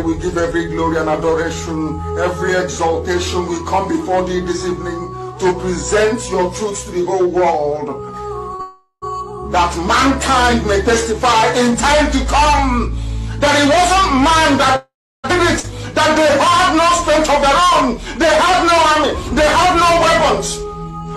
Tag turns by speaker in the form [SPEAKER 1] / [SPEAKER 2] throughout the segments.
[SPEAKER 1] we give every glory and adoration, every exaltation. We come before thee this evening to present your truth to the whole world, that mankind may testify in time to come that it wasn't man that did it, that they had no strength of their own, they had no army, they had no weapons.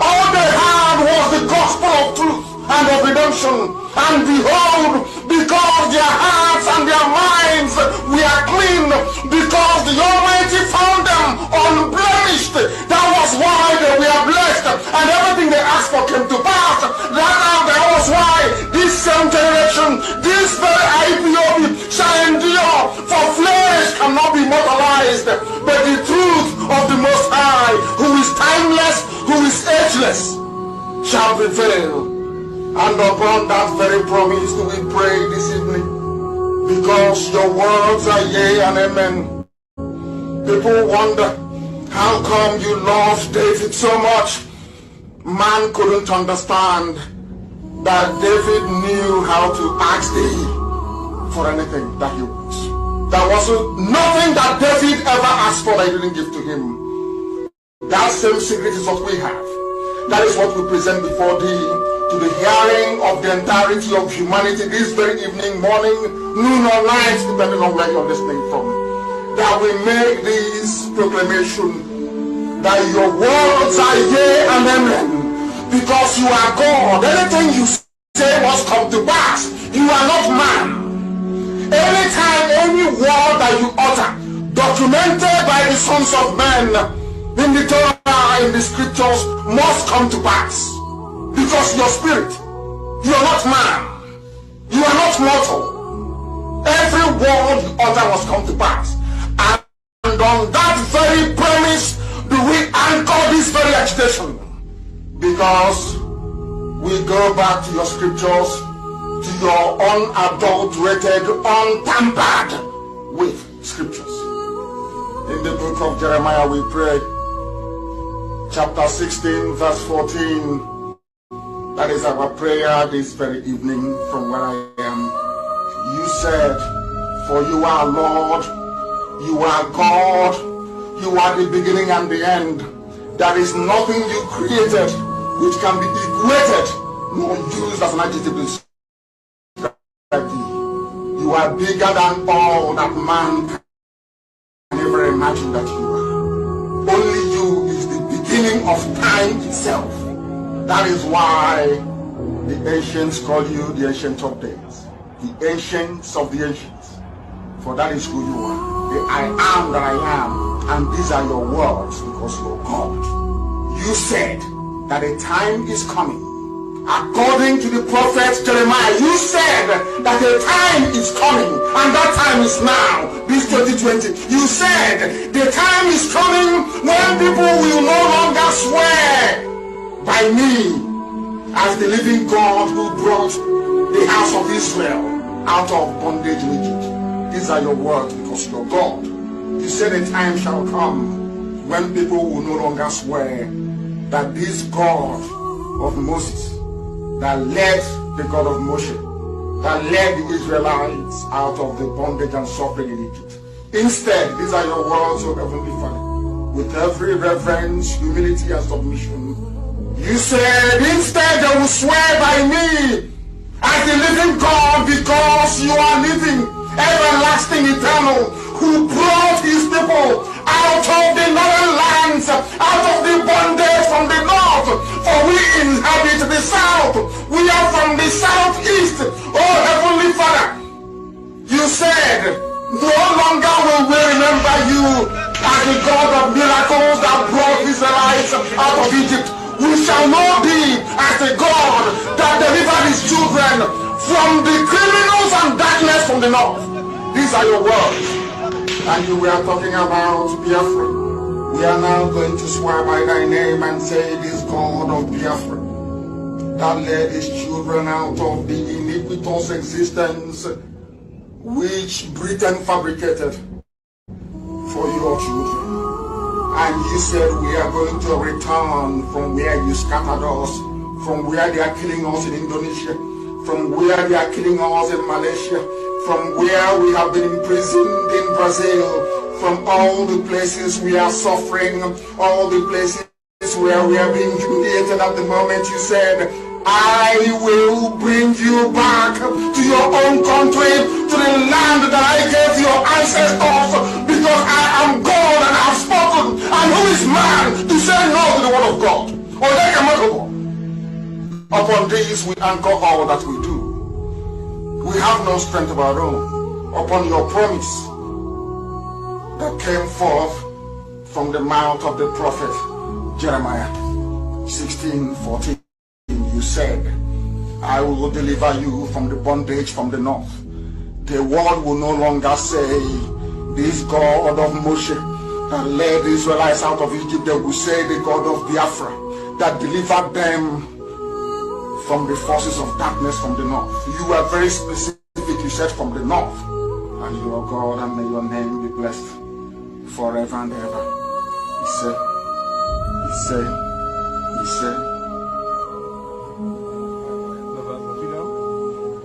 [SPEAKER 1] All they had was the gospel of truth and of redemption. And behold, because their hearts and their minds were clean, because the Almighty found them unblemished, that was why they were blessed, and everything they asked for came to pass. That was why this same generation, this very IPOB shall endure, for flesh cannot be mortalized, but the truth of the Most High, who is timeless, who is ageless, shall prevail. And upon that very promise do we pray this evening, because your words are yea and amen. People wonder, how come you loved David so much? Man couldn't understand that David knew how to ask thee for anything that he wants. There was nothing that David ever asked for that he didn't give to him. That same secret is what we have. That is what we present before thee, to the hearing of the entirety of humanity this very evening, morning, noon or night, depending on where you're listening from. That we make this proclamation that your words are yea and amen, because you are God. Anything you say must come to pass. You are not man. Anytime, any word that you utter, documented by the sons of men in the Torah, in the scriptures, must come to pass. Because your spirit, you are not man, you are not mortal. Every word you utter must come to pass. And on that very premise do we anchor this very agitation. Because we go back to your scriptures, to your unadulterated, untampered with scriptures. In the book of Jeremiah we pray, chapter 16, verse 14. That is our prayer this very evening from where I am. You said, for you are Lord, you are God, you are the beginning and the end. There is nothing you created which can be equated nor used as an adjective to describe thee. You are bigger than all that man can ever imagine that you are. Only you is the beginning of time itself. That is why the ancients call you the Ancient of Days, the Ancients of the Ancients, for that is who you are. The I am that I am, and these are your words, because you are God. You said that a time is coming. According to the prophet Jeremiah, you said that a time is coming, and that time is now, this 2020. You said the time is coming when people will no longer swear by me as the living God who brought the house of Israel out of bondage in Egypt. These are your words, because you're God. You said a time shall come when people will no longer swear that this God of Moses, that led the God of Moshe, that led the Israelites out of the bondage and suffering in Egypt. Instead, these are your words, O Heavenly Father, with every reverence, humility, and submission. You said, instead they will swear by me as the living God, because you are living, everlasting, eternal, who brought his people out of the northern lands, out of the bondage from the north, for we inhabit the south. We are from the southeast. Oh Heavenly Father, you said, no longer will we remember you as the God of miracles that brought Israelites out of Egypt. We shall know thee as the God that delivered his children from the criminals and darkness from the north. These are your words. And you were talking about Biafra. We are now going to swear by thy name and say, this God of Biafra that led his children out of the iniquitous existence which Britain fabricated for your children. And you said we are going to return from where you scattered us, from where they are killing us in Indonesia, from where they are killing us in Malaysia, from where we have been imprisoned in Brazil, from all the places we are suffering, all the places where we are being humiliated at the moment. You said, I will bring you back to your own country, to the land that I gave your ancestors, because I am God and I have spoken. And who is man to say no to the word of God? Upon this we anchor all that we do. We have no strength of our own. Upon your promise that came forth from the mouth of the prophet Jeremiah 16:14. You said, I will deliver you from the bondage from the north. The world will no longer say, this God of Moshe that led the Israelites out of Egypt. They will say, the God of Biafra that delivered them from the forces of darkness from the north. You were very specific. You said from the north. And you are God, and may your name be blessed forever and ever. He said, he said, he said,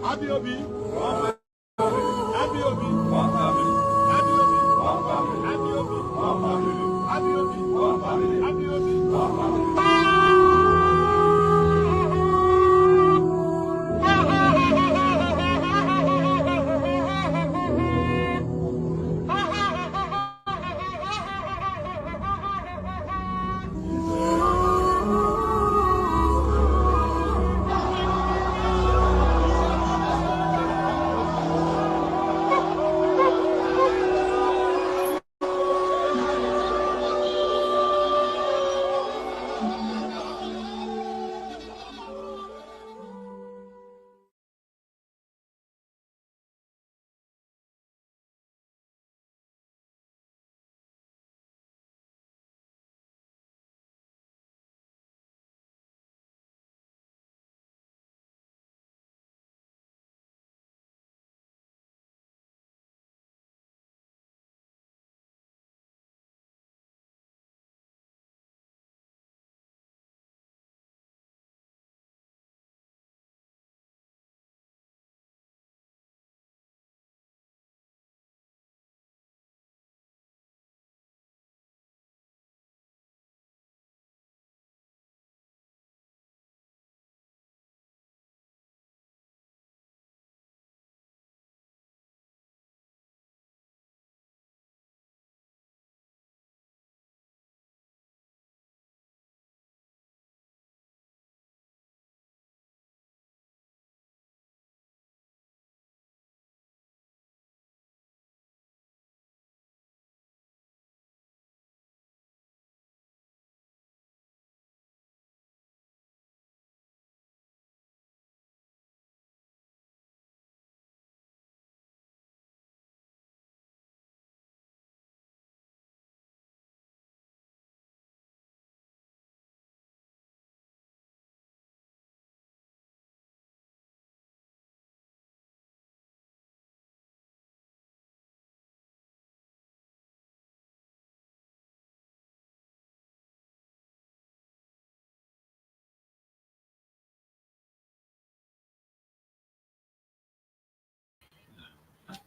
[SPEAKER 1] Abiobi, Abiobi,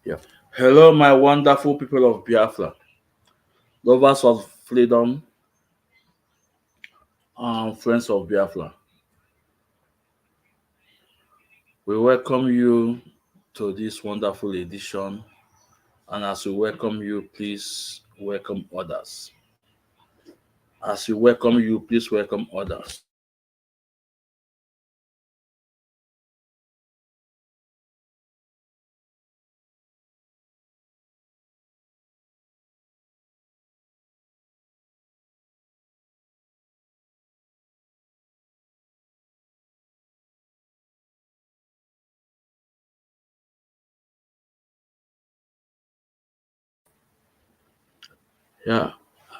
[SPEAKER 2] Yeah. Hello, my wonderful people of Biafra, lovers of freedom, friends of Biafra. We welcome you to this wonderful edition, and as we welcome you, please welcome others. As we welcome you, please welcome others. Yeah.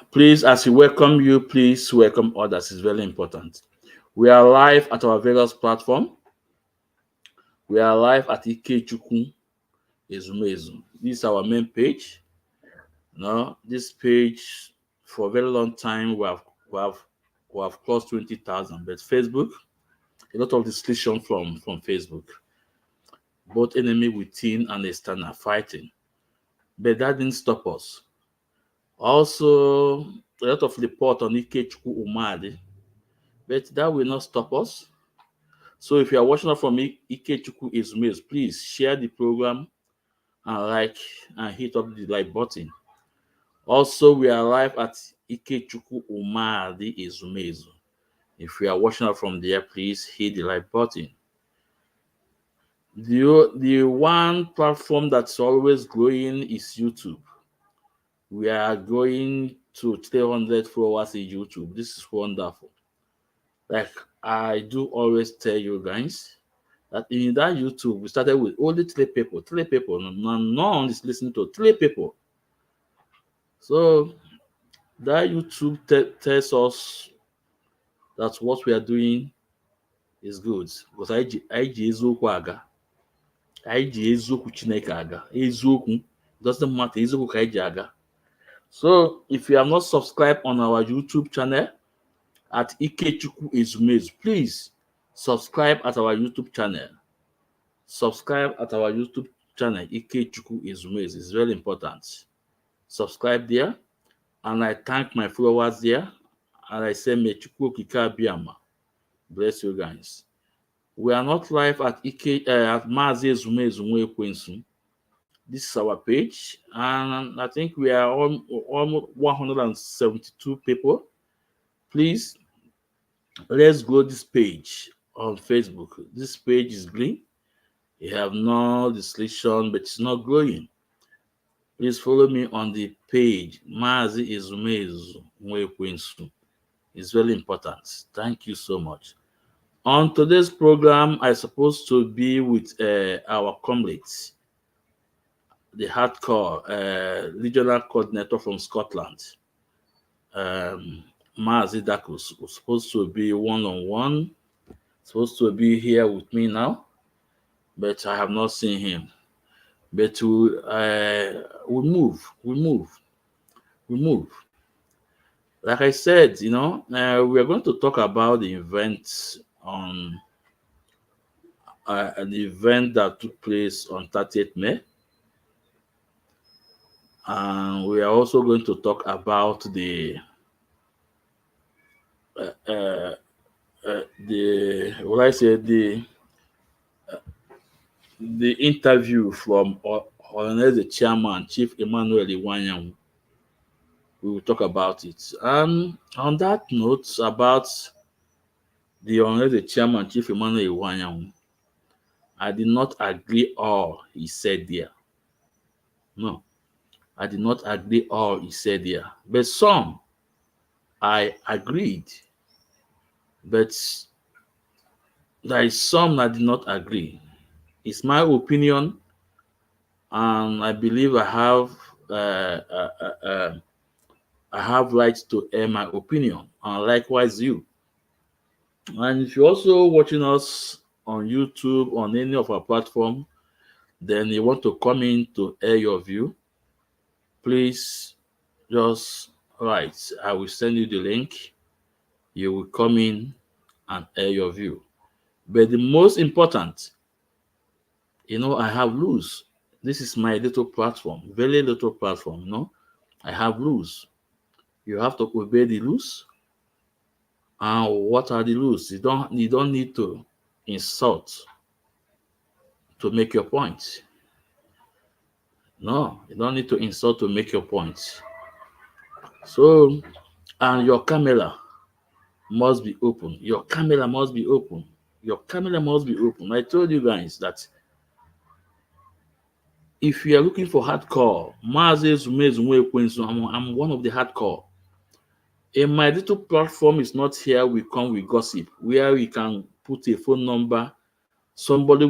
[SPEAKER 2] Please, as we welcome you, please welcome others. It's very important. We are live at our various platforms. We are live at Ikechukwu Ezumezu. This is our main page. No, this page for a very long time we have crossed 20,000. But Facebook, a lot of discussion from Facebook. both enemy within and external fighting. But that didn't stop us. Also, a lot of report on Ikechukwu Umadi, but that will not stop us. So if you are watching us from Ikechukwu Izumezu, please share the program and like and hit up the like button. Also, we are live at Ikechukwu Umadi Izumezu. If you are watching us from there, please hit the like button. The one platform that's always growing is YouTube. We are going to 300 followers in YouTube. This is wonderful. Like I do always tell you guys that in that YouTube, we started with only three people. None is listening to three people. So that YouTube tells us that what we are doing is good. Because I ji eziokwu aga. I ji eziokwu Chineke aga. Eziokwu doesn't matter. Eziokwu ka ji aga. So if you have not subscribed on our YouTube channel at Ikechukwu Izumezu, please subscribe at our YouTube channel. Subscribe at our YouTube channel, Ikechukwu Izumezu. It's very important. Subscribe there. And I thank my followers there. And I say, may Chukwu Okike Abiyama bless you guys. We are not live at Maazi Ezumezu Nwekwensu. This is our page. And I think we are almost 172 people. Please, let's grow this page on Facebook. This page is green. You have no deletion, but it's not growing. Please follow me on the page, Maazi Ezumezu Nwekwensu. It's very important. Thank you so much. On today's program, I'm supposed to be with our comrades, the hardcore regional coordinator from Scotland, Maazi Dakus, was supposed to be one-on-one, supposed to be here with me now, but I have not seen him. But we move. Like I said, we are going to talk about the event on an event that took place on 30th May. And we are also going to talk about the interview from Ohanaeze chairman, Chief Emmanuel Iwuanyanwu. We will talk about it. And on that note, about the Ohanaeze chairman, Chief Emmanuel Iwuanyanwu, I did not agree all he said there. No, I did not agree all he said there. But some I agreed. But there is some I did not agree. It's my opinion, and I believe I have rights to air my opinion, and likewise you. And if you're also watching us on YouTube, on any of our platform, then you want to come in to air your view, please just write. I will send you the link. You will come in and air your view. But the most important, I have rules. This is my little platform, very little platform, I have rules. You have to obey the rules. And what are the rules? You don't need to insult to make your point. No, you don't need to insult to make your point. So, and your camera must be open. Your camera must be open. Your camera must be open. I told you guys that if you are looking for hardcore, Maazi Ezumezu Nwekwensu, I'm one of the hardcore. In my little platform is not here. We come with gossip, where we can put a phone number. Somebody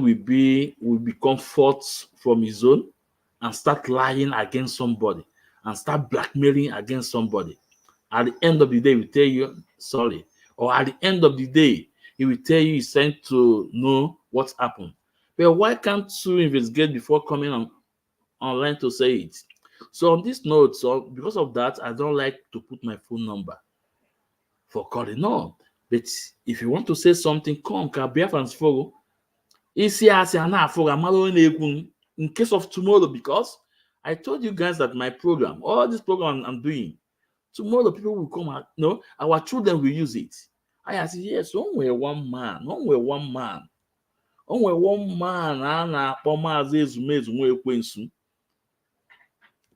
[SPEAKER 2] will become forced from his own and start lying against somebody and start blackmailing against somebody. At the end of the day, we tell you sorry, or at the end of the day, he will tell you he's sent to know what's happened. But why can't you investigate before coming online to say it? So on this note, because of that, I don't like to put my phone number for calling. No, but if you want to say something, come, Biafrans follow. In case of tomorrow, because I told you guys that my program, all this program I'm doing, tomorrow people will come out, no, our children will use it. I said, yes, only one man, and Maazị Ezumezu nwa ekwensu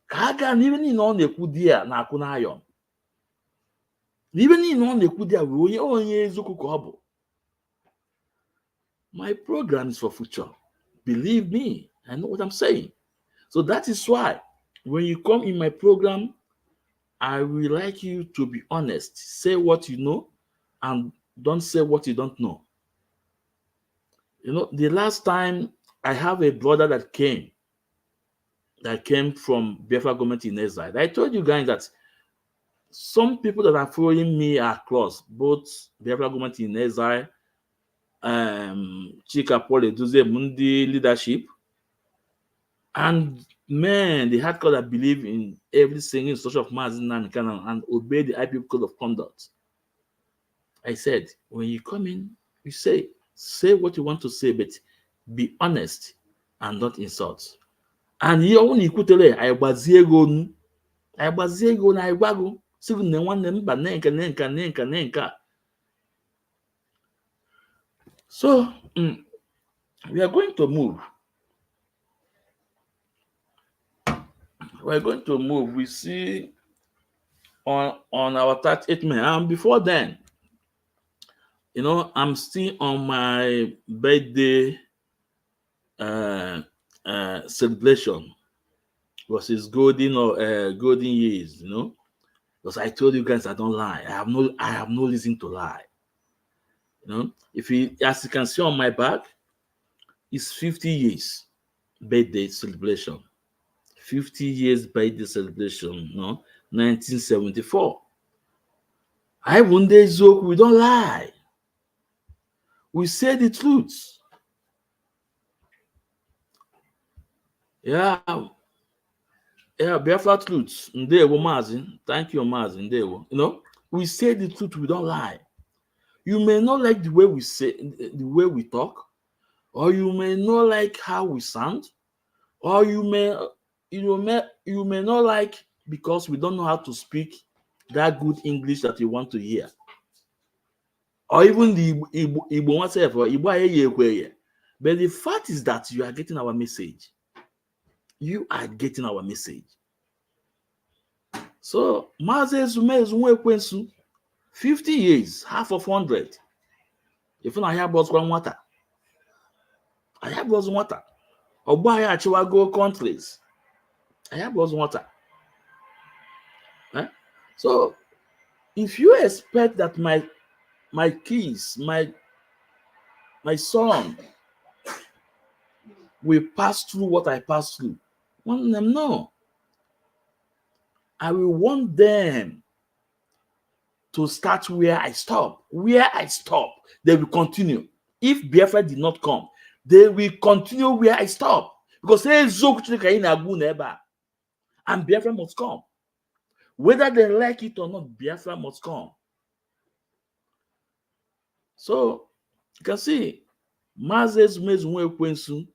[SPEAKER 2] ka a gaa n'ibe niile ọ na-ekwu di ya na-akwụ n'ayọ, n'ibe niile ọ na-ekwu di ya bụ onye eziokwu ka ọ bụ. My program is for future. Believe me, I know what I'm saying. So that is why when you come in my program, I will like you to be honest. Say what you know and don't say what you don't know. You know, the last time I have a brother that came from Biafra government in exile. I told you guys that some people that are following me across both Biafra government in exile, Chika Paul Eduze Mundi leadership, and men, the hardcore that believe in every single social of Maazị and obey the IPP code of conduct. I said, when you come in, you say what you want to say, but be honest and not insult. And you only kutere I gbazie ego na igwago sigu ne nwanne mba nenka. So we are going to move. We see on our 38th May. And before then, you know, I'm still on my birthday celebration. Because it's golden years, you know. Because I told you guys I don't lie. I have no reason to lie. You know, as you can see on my back, it's 50 years birthday celebration. 50 years birthday celebration, you know, 1974. I one day joke, we don't lie. We say the truth. Yeah, Biafra truth. Ndewo Maazị. Thank you, Maazị. Ndewo. You know, we say the truth, we don't lie. You may not like the way we say, the way we talk, or you may not like how we sound, or you may not like because we don't know how to speak that good English that you want to hear, or even the Igbo oneself or Igbo. But the fact is that you are getting our message. You are getting our message. So Maazị Ezumezu nwa ekwensu, 50 years, half of 100. If na ya bọzụkwa nwata, aya bọzụ nwata. Ọgbọ aya achiwago countries. Aya bọzụ nwata. So if you expect that my kids, my son will pass through what I passed through, want them no. I will want them to start where I stop. Where I stop, they will continue. If Biafra did not come, they will continue where I stop. Because and Biafra must come. Whether they like it or not, Biafra must come. So you can see, Maazị Ezumezu nwa ekwensu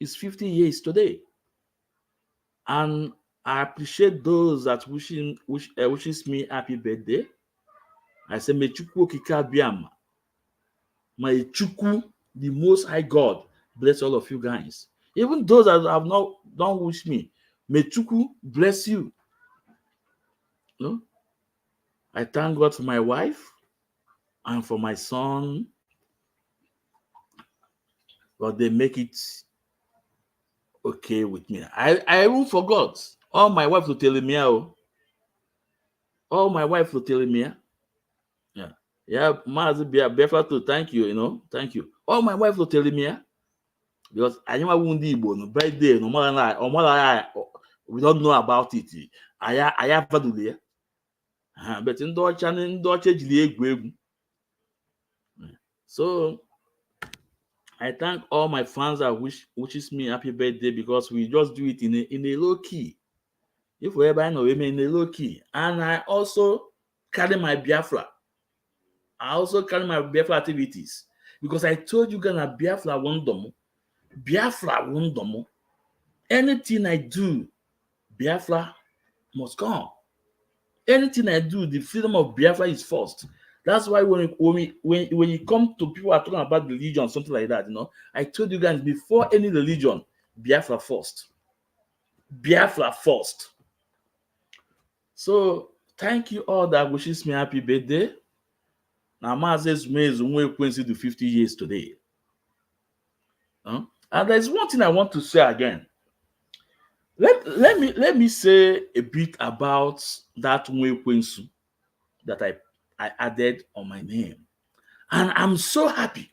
[SPEAKER 2] is 50 years today. And I appreciate those that wishes me happy birthday. I say, may Chukwu okike abịama, may Chukwu, the Most High God, bless all of you guys. Even those that have not don't wish me, may Chukwu bless you. No? I thank God for my wife and for my son, but they make it okay with me. I even forgot. All my wife will tell me, all my wife will tell me, yeah, Maazị Biafra too, thank you, you know, thank you. All my wife will tell me, because I know ndị Igbo no birthday, no matter we don't know about it. I have value, but ndị ọcha ejiri egwu egwu. So I thank all my fans that wishes me happy birthday, because we just do it in a low key. If we ever know women in a low key, and I also carry my Biafra. I also carry my Biafra activities. Because I told you Ghana, Biafra wondomo. Biafra wondomo. Anything I do, Biafra must come. Anything I do, the freedom of Biafra is first. That's why when you come to people are talking about religion, something like that, I told you guys before any religion, Biafra first. Biafra first. So thank you all that wishes me happy birthday. Now Maazị Ezumezu Ekwensu do 50 years today. And there's one thing I want to say again. Let me say a bit about that Ekwensu that I added on my name. And I'm so happy.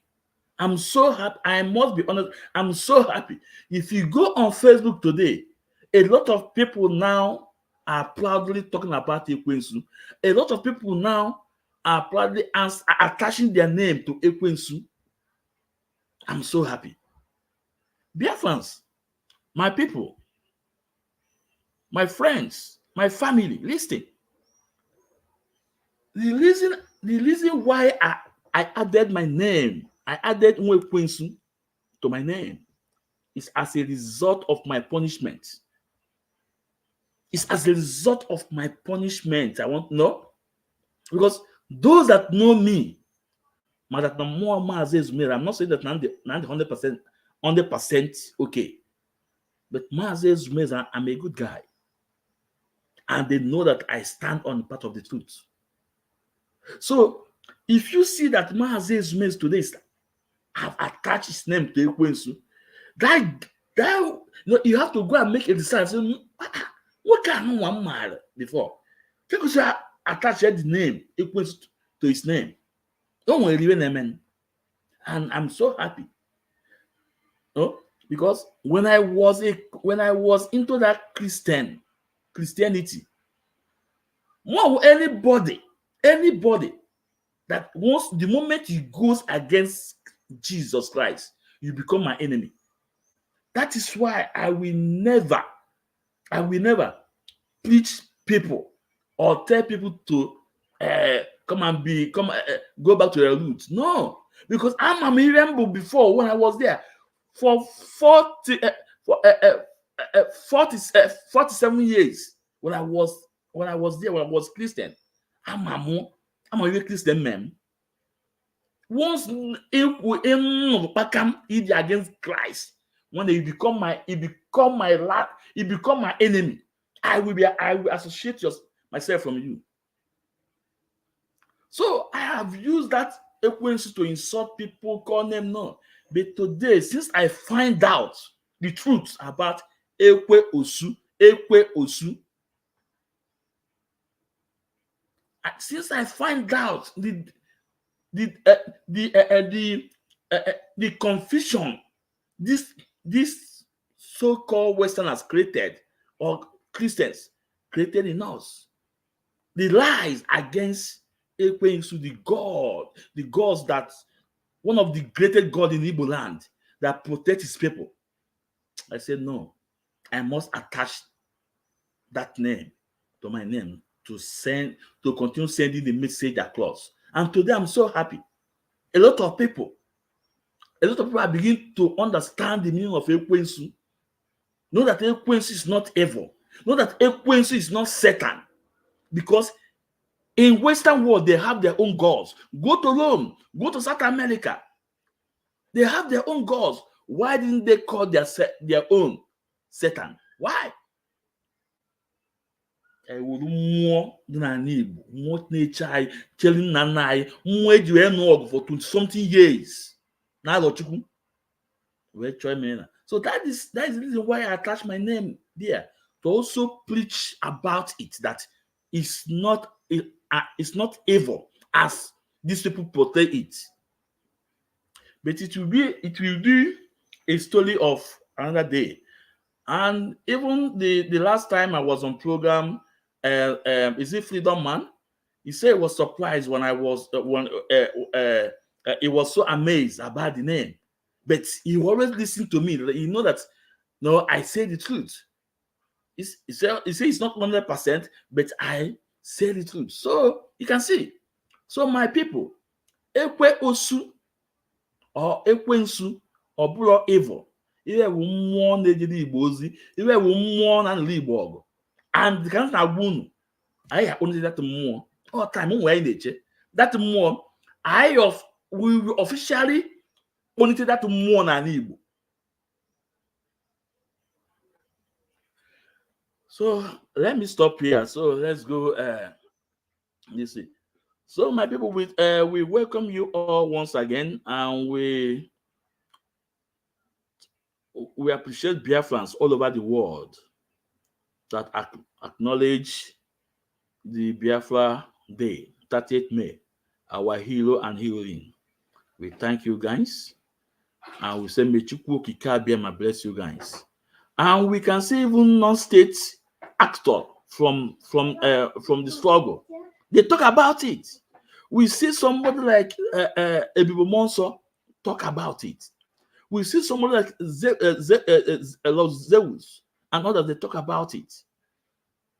[SPEAKER 2] I'm so happy. I must be honest. I'm so happy. If you go on Facebook today, a lot of people now are proudly talking about Ekwensu. A lot of people now are proudly attaching their name to Ekwensu. I'm so happy. Biafrans, my people, my friends, my family, listen. The reason why I added my name, I added Ekwensu to my name, is as a result of my punishment. It's as a result of my punishment. I want to know. Because those that know me, I'm not saying that I'm 100% okay. But Maazị Ezumezu, I'm a good guy. And they know that I stand on part of the truth. So, if you see that Maazị Ezumezu today have attached his name to Ekwensu, you have to go and make a decision. What can no one matter before? Because you attach the name Ekwensu to his name. Don't worry, amen. And I'm so happy. Because when I was into that Christianity, anybody that wants, the moment he goes against Jesus Christ, you become my enemy. That is why I will never preach people or tell people to go back to their roots. No, because I'm a Miriam before when I was there for 47 years when I was there, when I was Christian. I'm a real Christian man. Once against Christ, when he become my enemy, I will associate myself from you. So I have used that Ekwensu to insult people, call them no. But today, since I find out the truth about Ekwe Osu, since I find out the confusion this so-called Westerners created, or Christians created in us, the lies against Ekwensu, the gods that one of the greatest God in Igbo land that protect his people. I said, no, I must attach that name to my name to continue sending the message across. And today I'm so happy. A lot of people are beginning to understand the meaning of Ekwensu. Know that Ekwensu is not evil. Know that Ekwensu is not Satan. Because in Western world, they have their own gods. Go to Rome, go to South America. They have their own gods. Why didn't they call their own Satan? Why? More nature, killing Nanai, more you for 20-something years. Now, so that is the reason why I attach my name there, to also preach about it, that it's not evil as these people portray it. But it will be a story of another day. And even the last time I was on program, is it Freedom Man? He said he was surprised when I was he was so amazed about the name. But he always listened to me. You know that no, I say the truth. He said it's not 100%, but I say the truth. So you can see. So my people, Ekwe Osu, or ekwensu or bulo evil. Iwe wu mmụọ na-ejide Igbo ozi, iwe wu mmụọ na-alụ Igbo ọgụ. And the kind of wound I only that more all time when they check that more we will officially only that more than Igbo. So let me stop here. So let's go. Let's see. So my people, we welcome you all once again, and we appreciate Biafrans all over the world that acknowledge the Biafra Day, 30th May, our hero and heroine. We thank you guys, and we say may Chukwu Kikabiyama bless you guys. And we can see even non-state actor from the struggle. They talk about it. We see somebody like Ebibo Monso talk about it. We see somebody like Zeus and others, they talk about it.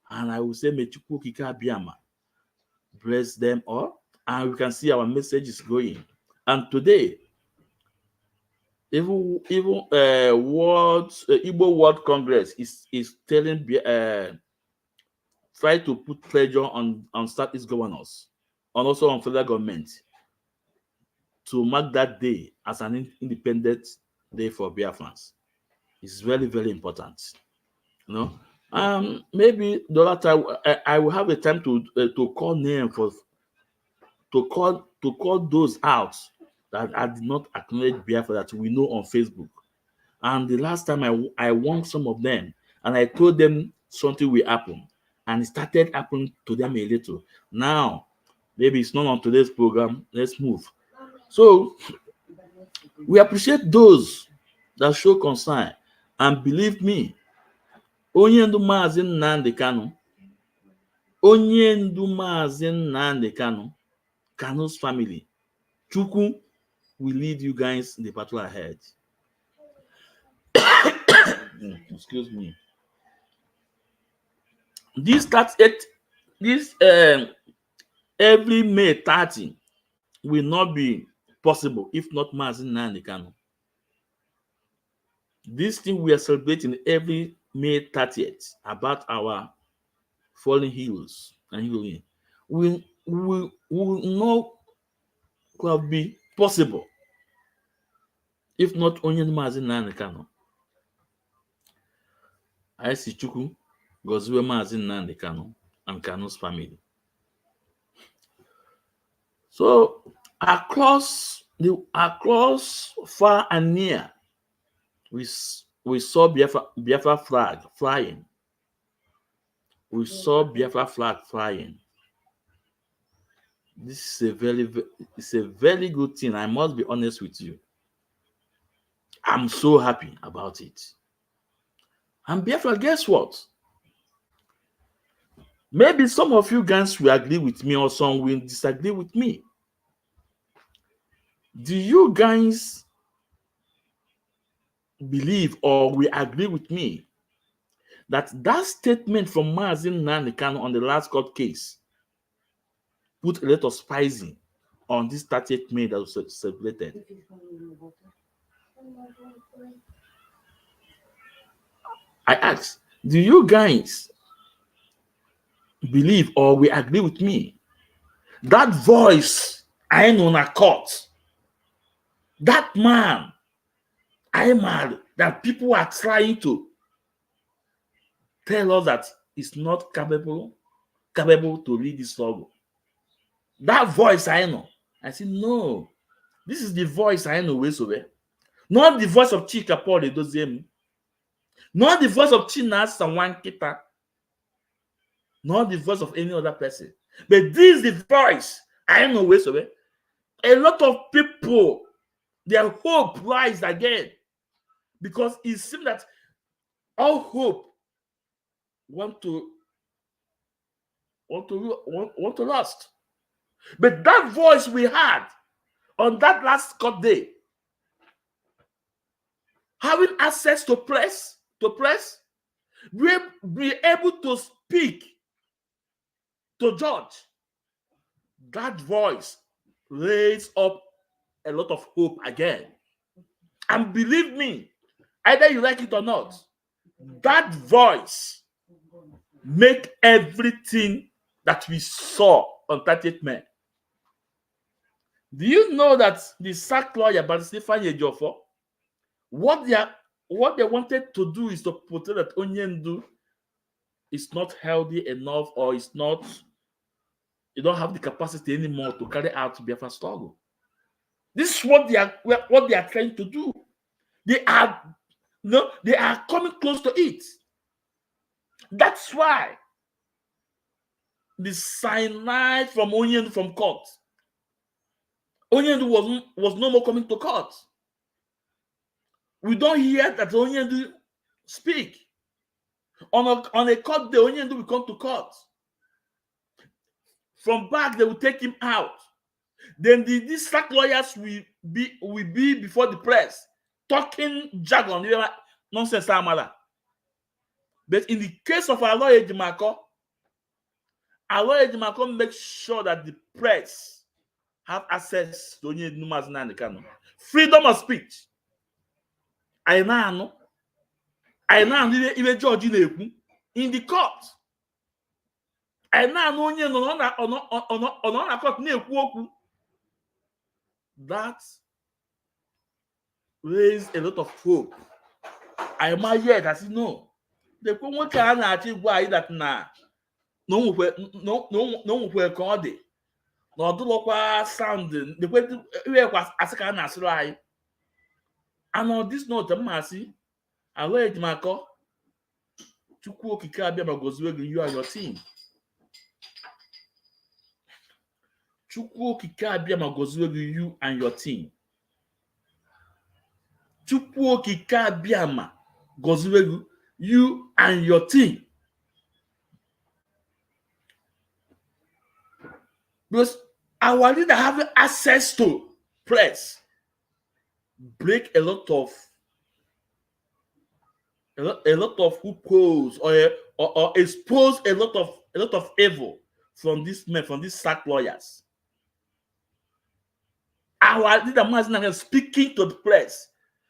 [SPEAKER 2] And I will say, may Chukwu Kikabiyama bless them all. And we can see our message is going. And today, even Igbo World Congress is telling try to put pressure on Southeast governors and also on federal government to mark that day as an independent day for Biafrans. It's very, very important. You know, maybe the other time I will have a time to call name to call those out that I did not acknowledge Biafra that we know on Facebook. And the last time I warned some of them and I told them something will happen. And it started happening to them a little. Now, maybe it's not on today's program. Let's move. So, we appreciate those that show concern. And believe me, Onyendu Maazị Nnamdi Kanu, Onyendu Maazị Nnamdi Kanu, Kanu's family, Chukwu will lead you guys in the battle ahead. Excuse me. This every May 30 will not be possible if not Maazị Nnamdi Kanu. This thing we are celebrating every May 30th about our fallen heroes and heroine will not could be possible if not only Maazị Nnamdi Kanu. I see Chukwu goziwe Maazị Nnamdi Kanu and Kanu's family. So across far and near, we saw Biafra flag flying. We saw Biafra flag flying. This is a very good thing. I must be honest with you. I'm so happy about it. And Biafra, guess what? Maybe some of you guys will agree with me or some will disagree with me. Do you guys believe or will agree with me that statement from Maazị Nnamdi Kanu on the last court case put a lot of spicy on this 30th May that was celebrated? I ask, do you guys believe or will agree with me that voice I know na court, that man I mad that people are trying to tell us that is not capable to lead this struggle? That voice I know. I said, no, this is the voice I know. Not the voice of Chika Paul Edoziem, not the voice of Chinas Sawankita, not the voice of any other person. But this is the voice I know. A lot of people, their hope rise again because it seems that all hope want to lost. But that voice we had on that last court day, having access to press, be able to speak to judge, that voice raised up a lot of hope again. And believe me, either you like it or not, that voice make everything that we saw on 30th May. Do you know that the sack lawyer, but Stephen Ejiofor, what they wanted to do is to portray that Onyendu is not healthy enough, or is not, you don't have the capacity anymore to carry out Biafra struggle. This is what they are trying to do. They are coming close to it. That's why the cyanide from Onyendu from court. Onyendu was no more coming to court. We don't hear that Onyendu speak. On a court day, Onyendu will come to court. From back, they will take him out. Then these sack lawyers will be before the press, talking jargon, nonsense. But in the case of our lawyer Ejimako makes sure that the press have access to Onyendu Mazinani Kanu. Freedom of speech. I know even George in the court. I know Onyendu on court. That raised a lot of hope. I might yet as you know. The one can achieve why that now. No where called it. No do local sounding. The way was as a can as right. And on this note, Mercy, I let my call to cook Kikabia goes with you and your team. Chukwu Kikabia goes with you and your team. Chukwu Kikabia goes with you and your team. Because our leader having access to press break a lot of loopholes or expose a lot of evil from these men, from these sack lawyers. Our leader Mazinani speaking to the press,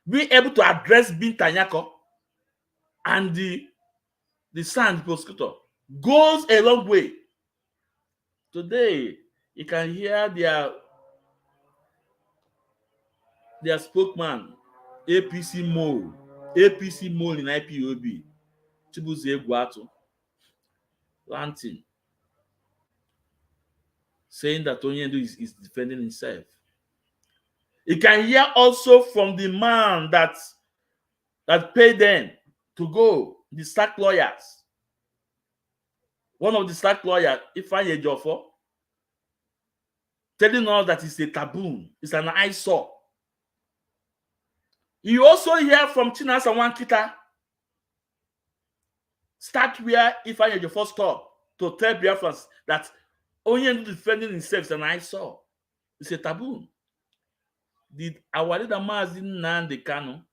[SPEAKER 2] being able to address Bintanyako and the sand prosecutor goes a long way. Today, you can hear their spokesman, APC mole in IPOB, Chibuzie Guatu, ranting, saying that Onyendu is defending himself. You can hear also from the man that paid them to go, the sack lawyers. One of the sack lawyers, Iwuanyanwu Ejiofor, telling us that it's a taboo, it's an eyesore. You also hear from Chinasa Wankita, start where Iwuanyanwu Ejiofor stop, to tell Biafrans that Onyendu defending himself is an eyesore. It's a taboo. Did our leader Mazinani Kanu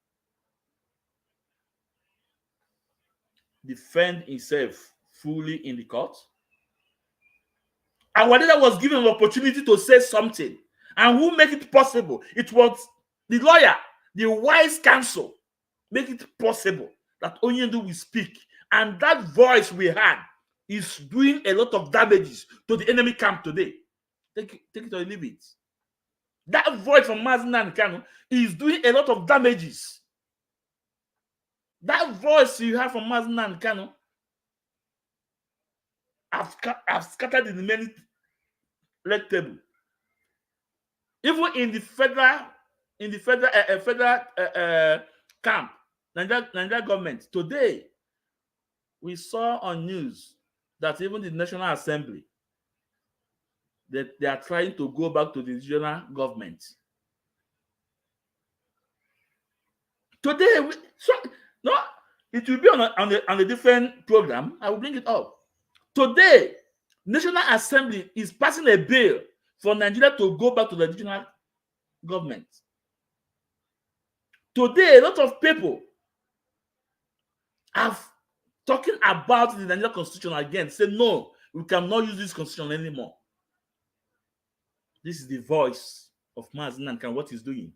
[SPEAKER 2] defend himself fully in the court? Our leader was given an opportunity to say something. And who made it possible? It was the lawyer, the wise counsel, make it possible that Onyendu will speak. And that voice we had is doing a lot of damages to the enemy camp today. Take it or leave it. That voice from Mazinani Kanu is doing a lot of damages. That voice you have from Mazinani Kanu have scattered in many leg table. Even in the federal camp, Nigeria government today, we saw on news that even the National Assembly, that they are trying to go back to the regional government. Today, it will be on a different program. I will bring it up. Today, National Assembly is passing a bill for Nigeria to go back to the regional government. Today, a lot of people are talking about the Nigerian constitution again. Say, no, we cannot use this constitution anymore. This is the voice of Mazi Nnamdi Kanu, what he's doing.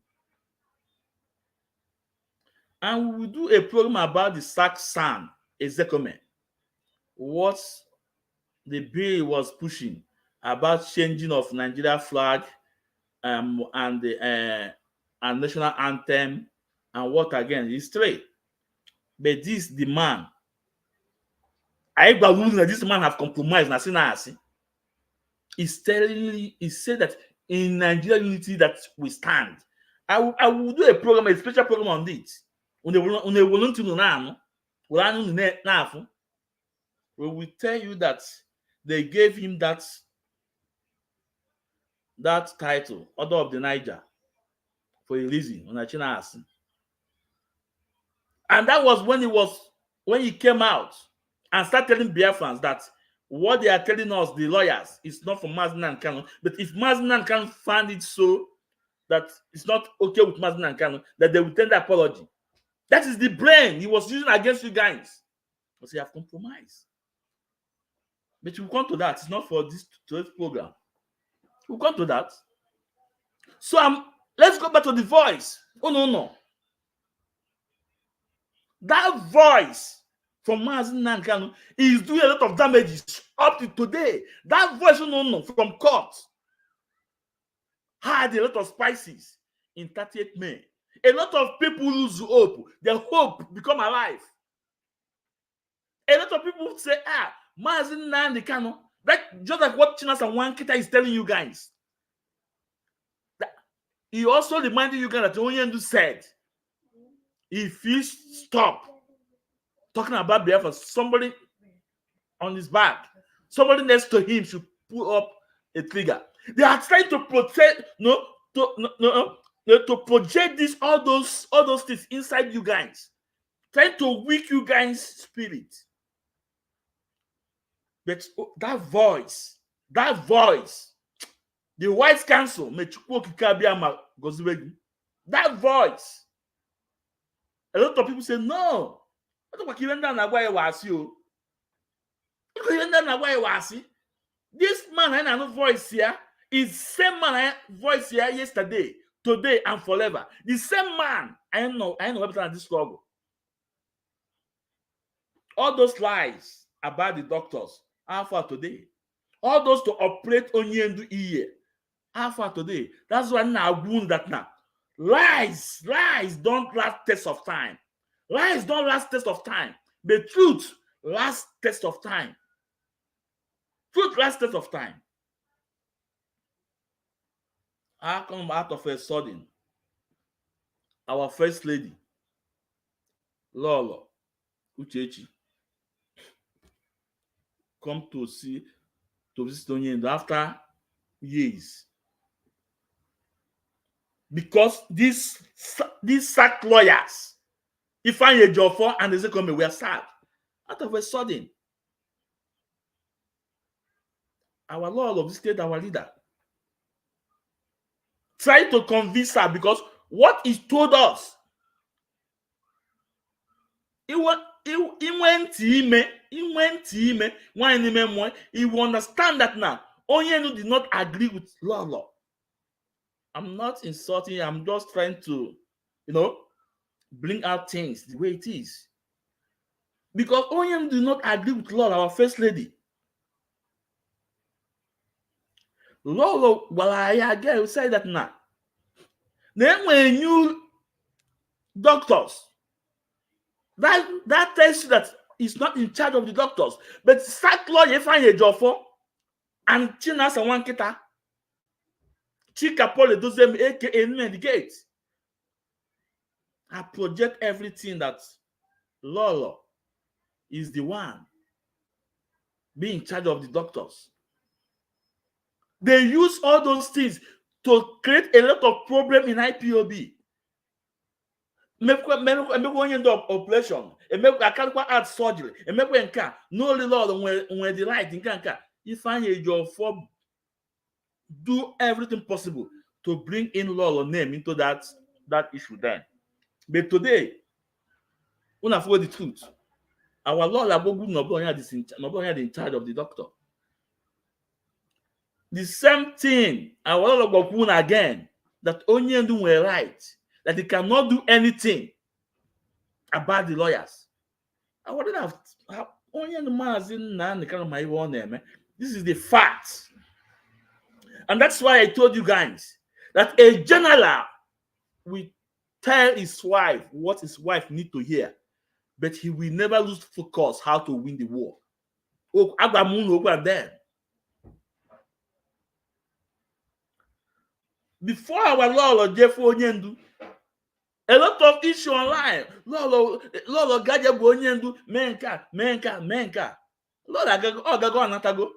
[SPEAKER 2] And we will do a program about the Saksan Ezekome, what the bill was pushing about changing of Nigeria flag and the and national anthem, and what again is straight. But this the man, I believe that this man have compromised. He's said that in Nigeria unity that we stand. I will do a program, a special program on it. We will tell you that they gave him that title, Order of the Niger, for a reason. And that was when he came out and started telling Biafrans that what they are telling us, the lawyers, is not for Mazi Nnamdi Kanu. But if Mazi Nnamdi Kanu found it so that it's not okay with Mazi Nnamdi Kanu, that they will tender apology. That is the brain he was using against you guys. Because you have compromised. But we'll come to that. It's not for today's program. We'll come to that. So let's go back to the voice. Oh, no. That voice from Mazi Nnamdi Kanu is doing a lot of damages up to today. That voice, from court had a lot of spices in 30th May. A lot of people lose hope. Their hope become alive. A lot of people say, Mazi Nnamdi Kanu, that just like what Chinasa Nwankita is telling you guys. He also reminded you guys that Onyendu said, if you stop talking about Biafra, somebody on his back, somebody next to him should pull up a trigger. They are trying to protect, to project all those things inside you guys, trying to weak you guys' spirit. But that voice, the White Council, that voice. A lot of people say, no. This man I know voice here is same man I voice here yesterday, today, and forever. The same man I know about this struggle. All those lies about the doctors, how far today? All those to operate Onyendu ear, how far today? That's why now wound that now. Lies don't last test of time. Lies don't last test of time. The truth lasts test of time. Truth lasts test of time. How come out of a sudden, our first lady, Lolo Uchechi, come to visit Onyendu after years? Because these sacked lawyers, Iwuanyanwu Ejiofor and Ezekome, were sacked out of a sudden. Our Lord of the state, our leader, tried to convince her, because what he told us, he will understand that now. Onyendu did not agree with law. I'm not insulting, I'm just trying to, bring out things the way it is. Because Onyendu did not agree with law, our first lady. Lolo, well, I again say that now. Then when you doctors, that tells you that he's not in charge of the doctors, but sack lawyer Iwuanyanwu Ejiofor and Chinasa Nwankita, Chika Paul Edoziem, aka the Gate. I project everything that Lolo is the one being in charge of the doctors. They use all those things to create a lot of problem in IPOB. Make operation, I can't add surgery, no Lord when the right in Kanka. Iwuanyanwu Ejiofor do everything possible to bring in Lolo name into that issue then. But today, when I forget the truth, our Lord Abogu is in charge of the doctor. The same thing, our Lord Abogu again that Onyendu were right, that he cannot do anything about the lawyers. I wouldn't have Onyendu Mazin Nan kind of my own name. This is the fact. And that's why I told you guys that a general will tell his wife what his wife need to hear, but he will never lose focus how to win the war. Before our Lord Jeffrey Onyendu, a lot of issue online. Lord Gajabu Onyendu, menka. Lord Agago.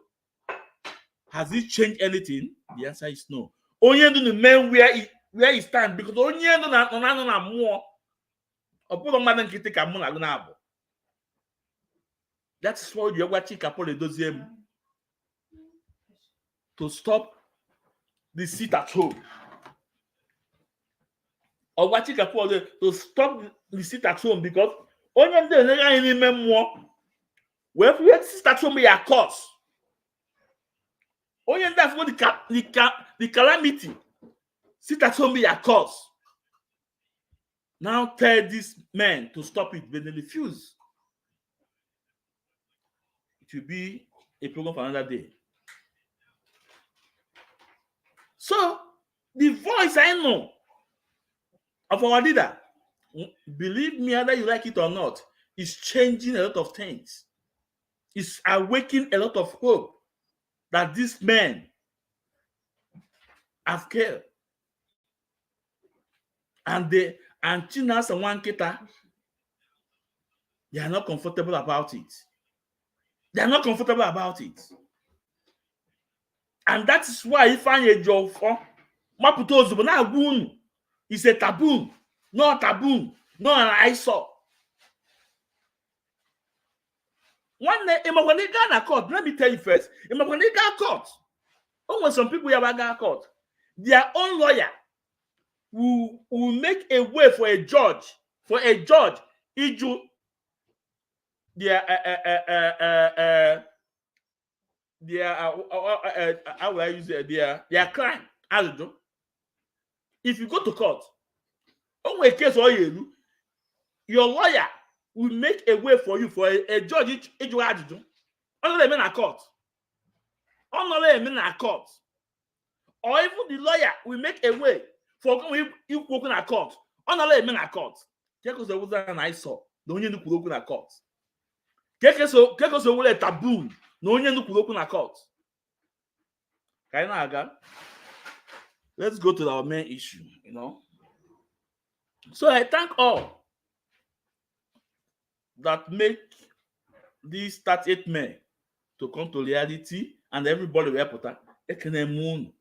[SPEAKER 2] Has he changed anything? The answer is no. Onyendu the man where he stands, because Onyendu na more. That's why you watch Kapole Doziem to stop the sit at home. Or watching Kapole to stop the sit at home, because Onyendu any more. Well, if we sit at home, your cause. Onyendu that's what the calamity. Sit at home, your cause. Now tell these men to stop it, but they refuse. It will be a program for another day. So, the voice I know of our leader, believe me, whether you like it or not, is changing a lot of things. It's awakening a lot of hope that these men have cared. And Chinas and Wanketa, they are not comfortable about it. They are not comfortable about it. And that is why you find a job for Maputozo, but now Goon is a taboo, not taboo, not an eyesore. One day, Iwuanyanwu court, let me tell you first, Iwuanyanwu court, when some people have a court, their own lawyer will make a way for a judge, iju how will I use it? Their crime. If you go to court, on a case or your lawyer will make a way for you for a judge. Only men are court. Only men are court. Or even the lawyer will make a way for you working at court. Only men are court. Because there was an eyesore. The only who open a court. Because there was a taboo. No one who open a court. Let's go to our main issue, So I thank all that make these 38 men to come to reality, and everybody will put that. Didn't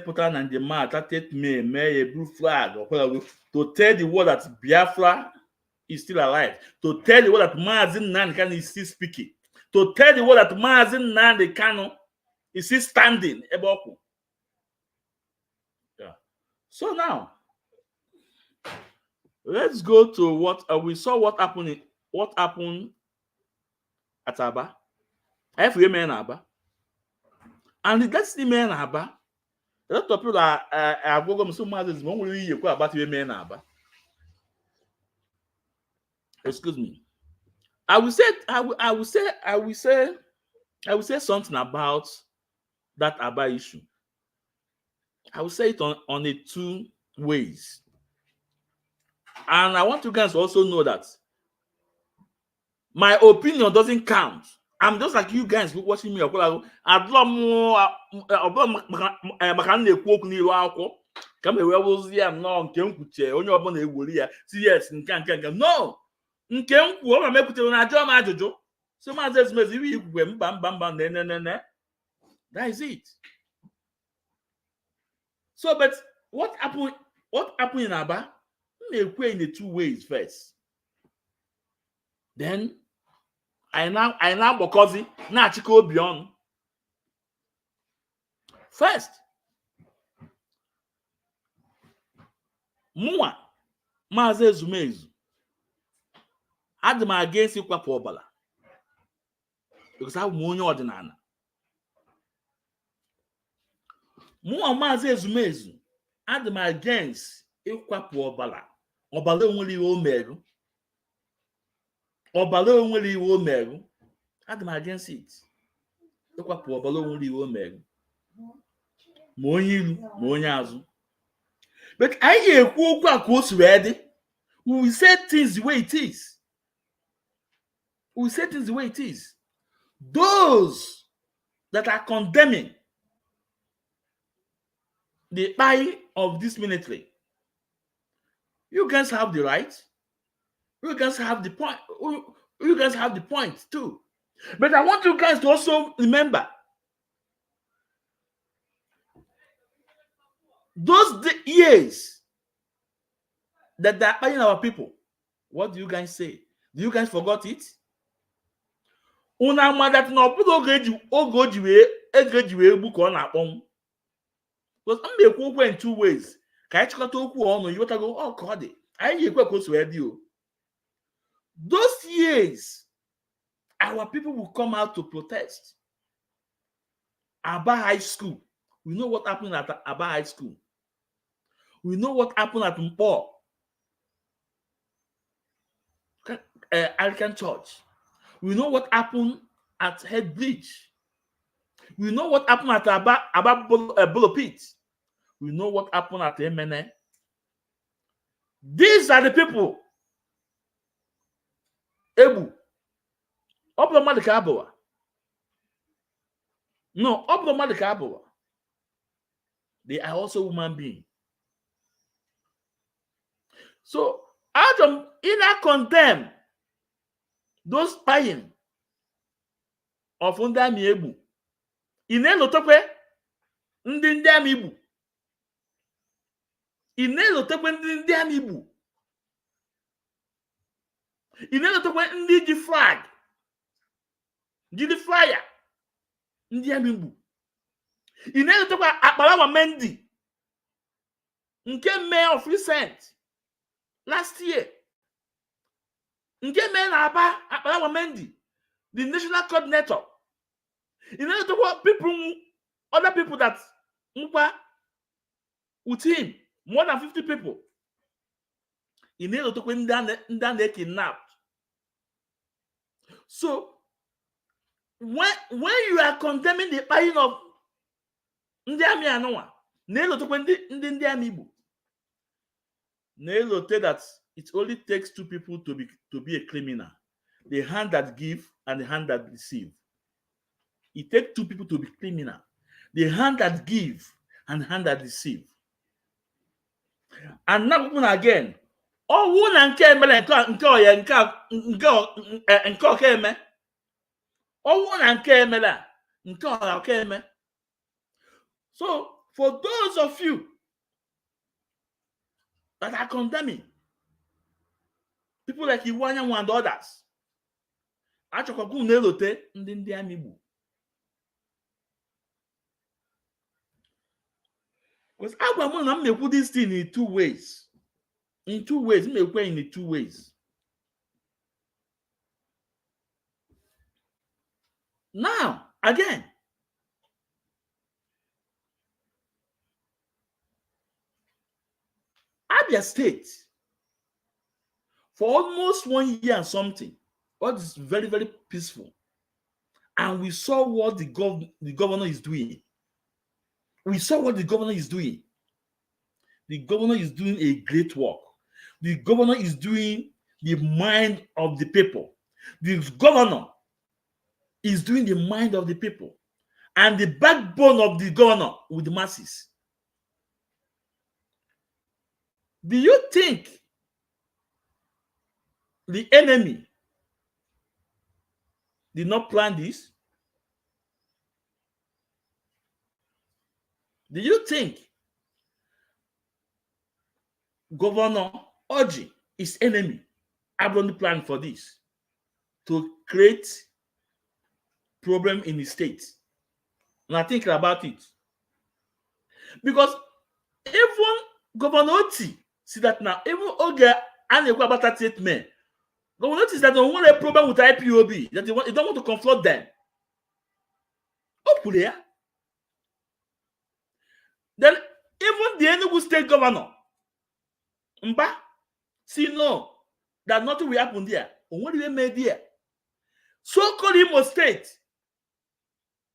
[SPEAKER 2] put on the man 38 men, may a blue flag or whatever, to tell the world that Biafra is still alive, to tell the world that Mazin Nankan is still speaking, to tell the world that Mazin Nankan is still standing. Yeah. So now, let's go to what we saw. What happened at Aba? Every man Aba, and that's the man Aba. A lot of people are going so much as one will you about the men Aba. Excuse me. I will say something about that Aba issue. I will say it on the two ways. And I want you guys to also know that my opinion doesn't count. I'm just like you guys watching me. I'd love more. Come here, was here. No, only upon a warrior. Yes, and can't. No, can't. What am I putting on a job? I do. So much as maybe bam, bam, bam, that is it. So, but what happened? What happened in Aba? They play in the two ways first. Then I now Bokozi na Chiko beyond. First, Mua Maze Zumezu had them against you kwa Obala because I have money ordinana. Maazị Ezumezu, I'm against ịkwapụ ọbara onwere ihe o merụ. Ọbara onwere ihe o merụ. I'm against it. Ịkwapụ ọbara onwere ihe o merụ. Ma onye ilu ma onye azụ. But anyị ga-ekwu okwu a ka o si wee dị. We will say things the way it is. We will say things the way it is. Those that are condemning the buy of this military, you guys have the right. You guys have the point. You guys have the point too. But I want you guys to also remember those years that they are buying our people. What do you guys say? Do you guys forgot it? Una that no put oge ji wee egbu ka ọ na-akpọnwụ. Because I'm na-ekwu in two ways. Ka anyị chịkọta okwu ọnụ, you want to go, oh God, anyị ga-ekwe ka o si wee dị o. Those years, our people will come out to protest. Aba High School. We know what happened at Aba High School. We know what happened at Mpo. Anglican Church. We know what happened at Head Bridge. We know what happened at Aba Bull Pit. We know what happened at Emmanuel. These are the people. Ebu. Oblomadika Abawa. No, Oblomadika Abawa. They are also human beings. So, Adam either condemn those buying of Ndami Ebu. Inelotekwe ndị Ami Igbo. Inelotekwe ndị Ami Igbo. Inelotekwe ndị ji flag. Jiri flyer. Ndị Ami Igbo. Inelotekwe Akpalawa Mendi. Nke mayor of recent. Last year. Nke mayor na Aba Akpalawa Mendi. The national coordinator. You know, to what people, other people that with him, more than 50 people. You know, to when they kidnapped. So when you are condemning the buying of Ndiami Anoa, Nelo to when Ndiami Ibu, Nelo tell that it only takes two people to be a criminal: the hand that give and the hand that receive. It takes two people to be criminal: the hand that give and the hand that receive. And now again, oh, one and keme keme. So for those of you that are condemning people like Iwuanyanwu and others, achọkwago na-elote ndị Ami Igbo. Because I'm going to put this thing in two ways. In two ways. In two ways. Now, again, Abia State, for almost 1 year and something, what is very, very peaceful. And we saw what the governor is doing. We saw what the governor is doing. The governor is doing a great work. The governor is doing the mind of the people. The governor is doing the mind of the people. And the backbone of the governor with the masses. Do you think the enemy did not plan this? Do you think Governor Orji, his enemy, have only planned for this to create problem in the state? And I think about it. Because even Governor Oti see that now, even Oge and about 38 men, Governor Oti is that they don't want a problem with IPOB, that they don't want to confront them. Oh, there. Then even the Enugu state governor, Mba, see no, that nothing will happen there. What do they made there? So-called Imo State,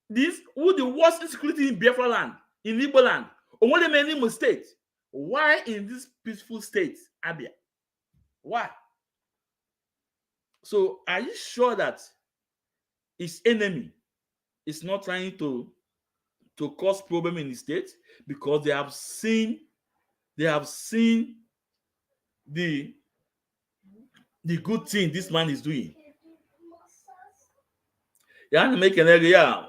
[SPEAKER 2] this who the worst insecurity in Biafra land, in Igbo land, what they made Imo State? Why in this peaceful state, Abia? Why? So are you sure that his enemy is not trying to cause problem in the state? Because they have seen the good thing this man is doing. Yeah, make an area.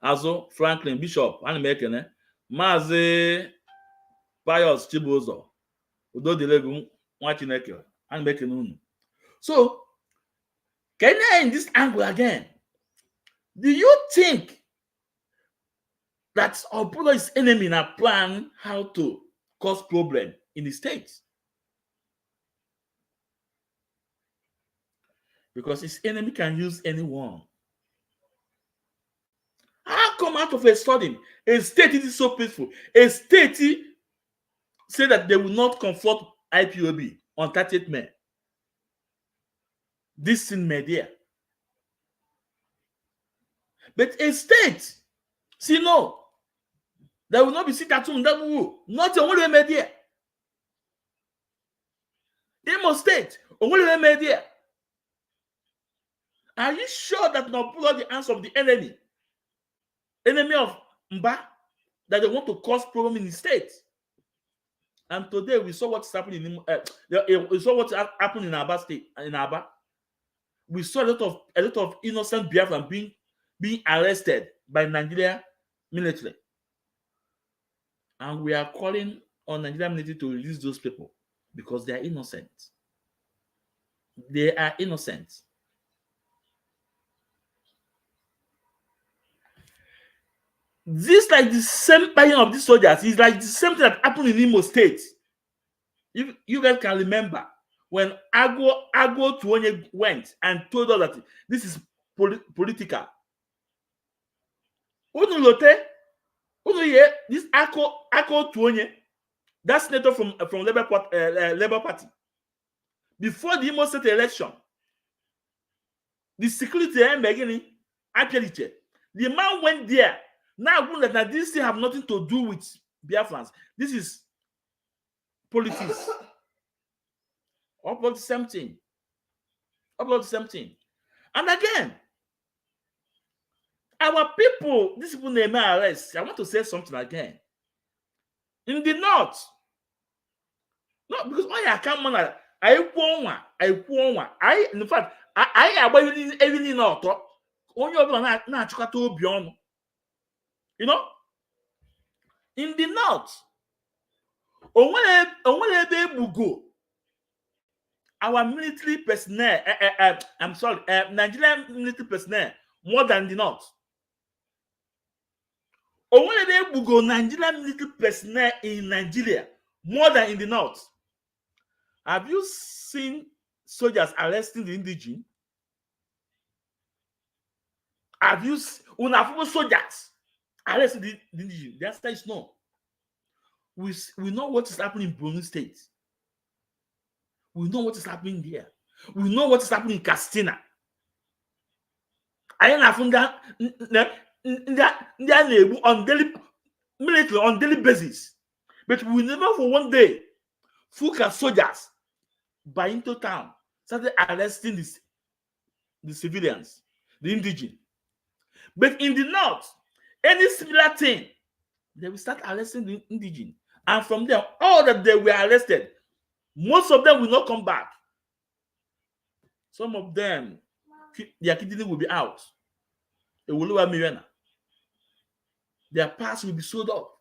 [SPEAKER 2] Azo Franklin Bishop, and make an Maze Pius Chibuzo, Udo Dilegu, watching Echo, and make an. So, can I in this angle again? Do you think that Obolo is enemy in a plan how to cause problem in the states? Because his enemy can use anyone. How come out of a sudden, a state is so peaceful, a state say that they will not confront IPOB on 30th May? This in media. But a state, see no, there will not be Sikatum, that will not only media. Imo State, only media. Are you sure that not pull out the hands of the enemy of Mba, that they want to cause problem in the state? And today we saw what's happening we saw what happened in Aba State. In Aba, we saw a lot of innocent Biafran being arrested by Nigeria military, and we are calling on Nigeria military to release those people because they are innocent. They are innocent. This like the same buying of these soldiers is like the same thing that happened in Imo State. If you guys can remember when Ago Tuonye went and told us that this is political. This Ago Tuonye, that senator from Labour Party, before the Imo State election, the security beginning actually, the man went there. Now that this thing have nothing to do with Biafrans. This is politics. About the same thing. And again, our people, these people they may arrest. I want to say something again. In the north, no, because I can't man. In fact, I about even in north. Only na chukata obi. You know, in the north, our military personnel, Nigerian military personnel, more than the north. Nigerian military personnel in Nigeria, more than in the north. Have you seen soldiers arresting the indigene? Have you seen soldiers arresting the indigene? The answer is no. We know what is happening in Borno State. We know what is happening there. We know what is happening in Katsina. I am from that on daily basis. But we never for one day Fuka soldiers by into town started arresting the civilians, the indigene. But in the north, any similar thing, they will start arresting the indigene. And from there, all that they were arrested, most of them will not come back. Some of them, their kidney will be out. It will lower Mirena. Their parts will be sold up.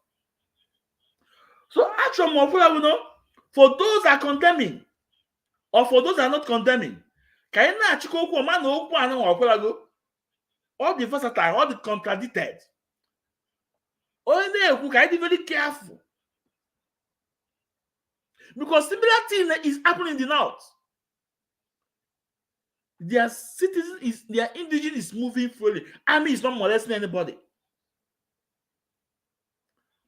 [SPEAKER 2] So actually, for those that are condemning, or for those that are not condemning, all the versatile, all the contradicted. Only who can be very careful. Because similar thing is happening in the north. Their citizens their indigene is moving freely. Army is not molesting anybody.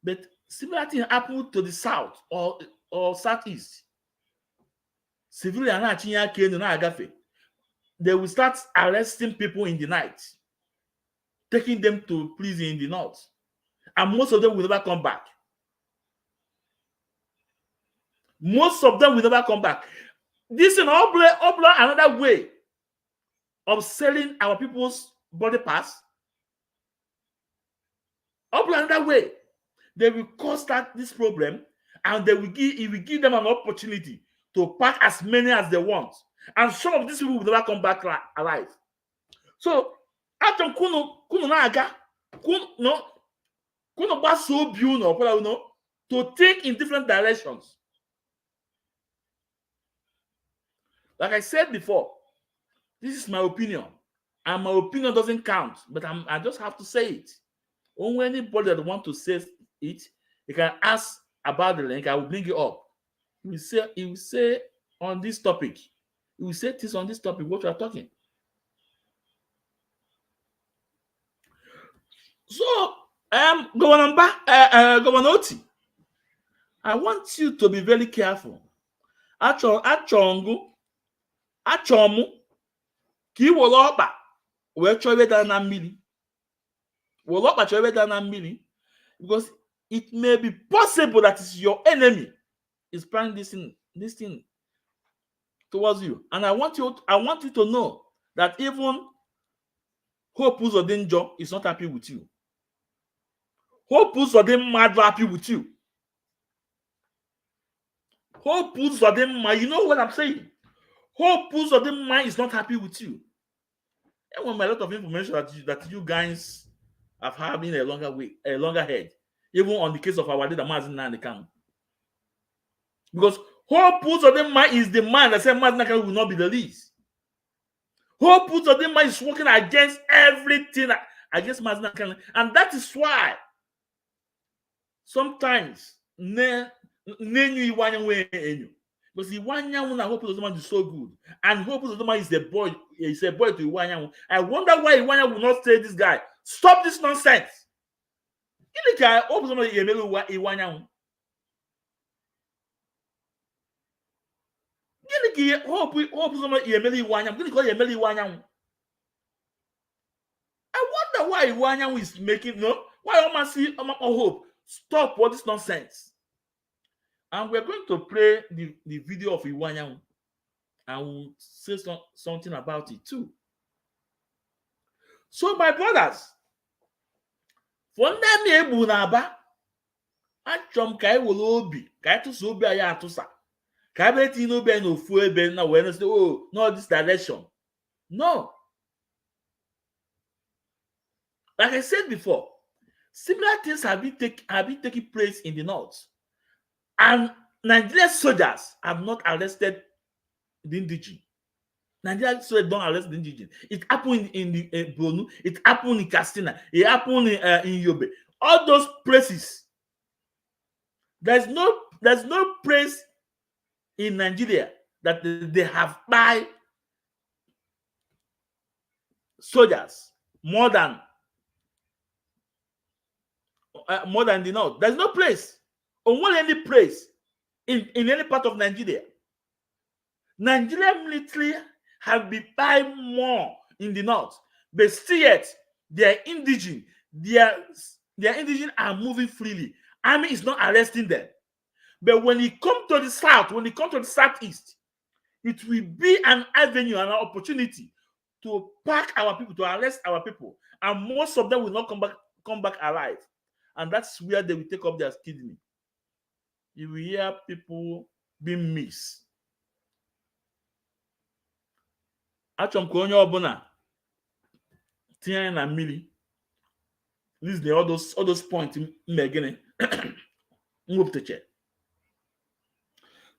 [SPEAKER 2] But similar thing happened to the south or southeast. Civilian they will start arresting people in the night, taking them to prison in the north, and most of them will never come back. Most of them will never come back. This is another way of selling our people's body parts. Another way. They will cause this problem, and it will give them an opportunity to pack as many as they want. And some of these people will never come back alive. So, after to think in different directions. Like I said before, this is my opinion, and my opinion doesn't count, but I just have to say it. Only anybody that wants to say it, you can ask about the link. I will bring it up. He will say on this topic. He will say this on this topic, what you are talking. So, Governor Oti, I want you to be very careful. Achọmụ ka ị were ọkpa wee chọọ ebe dara na mmiri. Were ọkpa chọọ ebe dara na mmiri, because it may be possible that is your enemy is planning this thing towards you. And I want you to know that even Hope Uzodinjo is not happy with you. Hope Uzodinma is happy with you. Hope Uzodinma, you know what I'm saying? Hope Uzodinma is not happy with you. And when a lot of information that you guys have having a longer head, even on the case of our leader Mazin Nandekam. Because Hope Uzodinma is the man that said Mazin Nandekam will not be the least. Hope Uzodinma is working against everything against Mazin Nandekam, and that is why sometimes Iwuanyanwu, because Iwuanyanwu and Hope Uzodinma is so good, and Hope Uzodinma is a boy to Iwuanyanwu. I wonder why Iwuanyanwu will not say this guy, stop this nonsense. Hope Uzodinma Iwuanyanwu. I wonder why Iwuanyanwu is making why Hope stop all this nonsense. And we're going to play the video of Iwuanyanwu, and we'll say something about it too. So, my brothers, for them ebu na aba, achọm ka were obi, ka tụsa obi anyị atụsa, ka beti no be no fu ebe na we say, oh, not this direction. No. Like I said before, similar things have been taking place in the north, and Nigerian soldiers have not arrested the indigenous. Nigerian soldiers don't arrest the indigenous. It happened in the Borno, it happened in Katsina, it happened in Yobe. All those places. There's no place in Nigeria that they have by soldiers more than the north. There's no place, or any place in any part of Nigeria. Nigerian military have been by more in the north, but still yet their indigenous are moving freely. Army is not arresting them. But when it comes to the south, when it comes to the southeast, it will be an avenue, an opportunity to pack our people, to arrest our people, and most of them will not come back alive. And that's where they will take up their kidney. You will hear people being missed. Achọm ka onye ọbụla tinye na mmiri. Listen, all those points megene.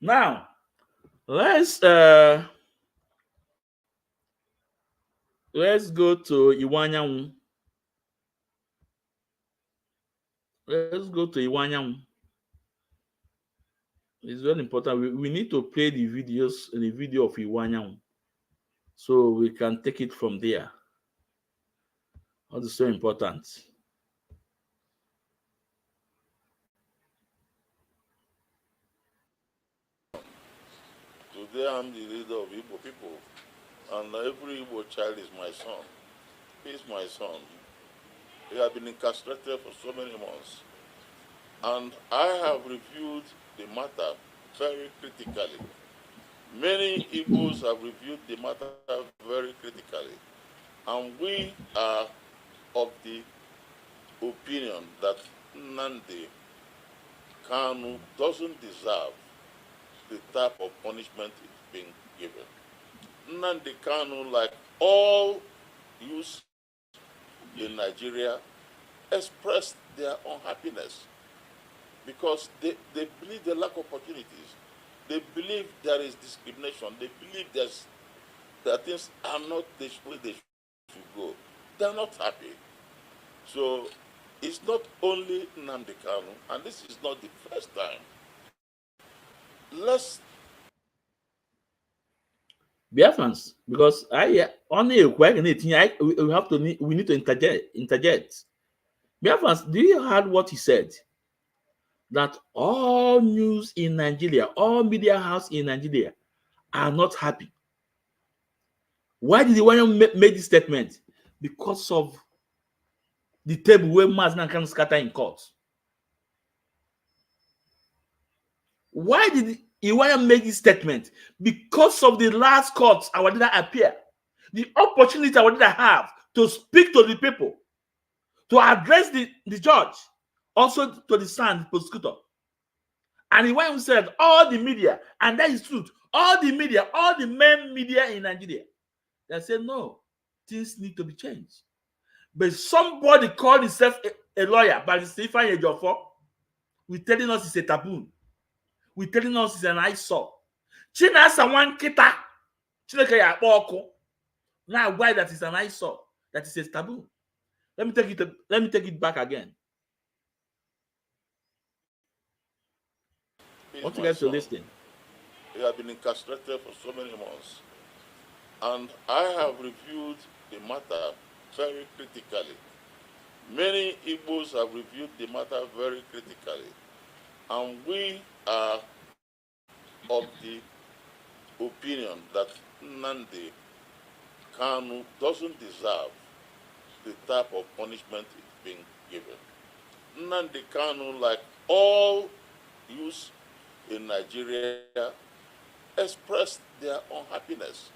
[SPEAKER 2] Now, let's go to Iwuanyanwu. Let's go to Iwuanyanwu. It's very important. We need to play the video of Iwuanyanwu, so we can take it from there. That is so important.
[SPEAKER 3] Today I'm the leader of Igbo people, and every Igbo child is my son. He is my son. He has been incarcerated for so many months. And I have reviewed the matter very critically. Many Igbos have reviewed the matter very critically. And we are of the opinion that Nnamdi Kanu doesn't deserve the type of punishment it's being given. Nnamdi Kanu, like all youths in Nigeria, expressed their unhappiness because they believe they lack opportunities. They believe there is discrimination. They believe that things are not the way they should go. They are not happy. So it's not only Nnamdi Kanu, and this is not the first time. Let's
[SPEAKER 2] Biafrans, because I only we have to we need to interject. Biafrans, do you heard what he said? That all news in Nigeria, all media house in Nigeria are not happy. Why did Iwuanyanwu make this statement? Because of the table where Mazna can scatter in court. Why did Iwuanyanwu make this statement? Because of the last court our leader appear. The opportunity our leader have to speak to the people, to address the judge, also to the stand prosecutor. And Iwuanyanwu said, all the media, and that is truth, all the media, all the main media in Nigeria, they said, no, things need to be changed. But somebody called himself a lawyer, but Stephen Ejiofor, we're telling us it's a taboo. We're telling us it's an eyesore. Chinasa one kita, Chineke ya akpọ. Now why that is an eyesore? That is a taboo. Let me take it back again. I want you guys to listen.
[SPEAKER 3] He has been incarcerated for so many months. And I have reviewed the matter very critically. Many Igbos have reviewed the matter very critically. And we are of the opinion that Nnamdi Kanu doesn't deserve the type of punishment it's being given. Nnamdi Kanu, like all youths in Nigeria, expressed their unhappiness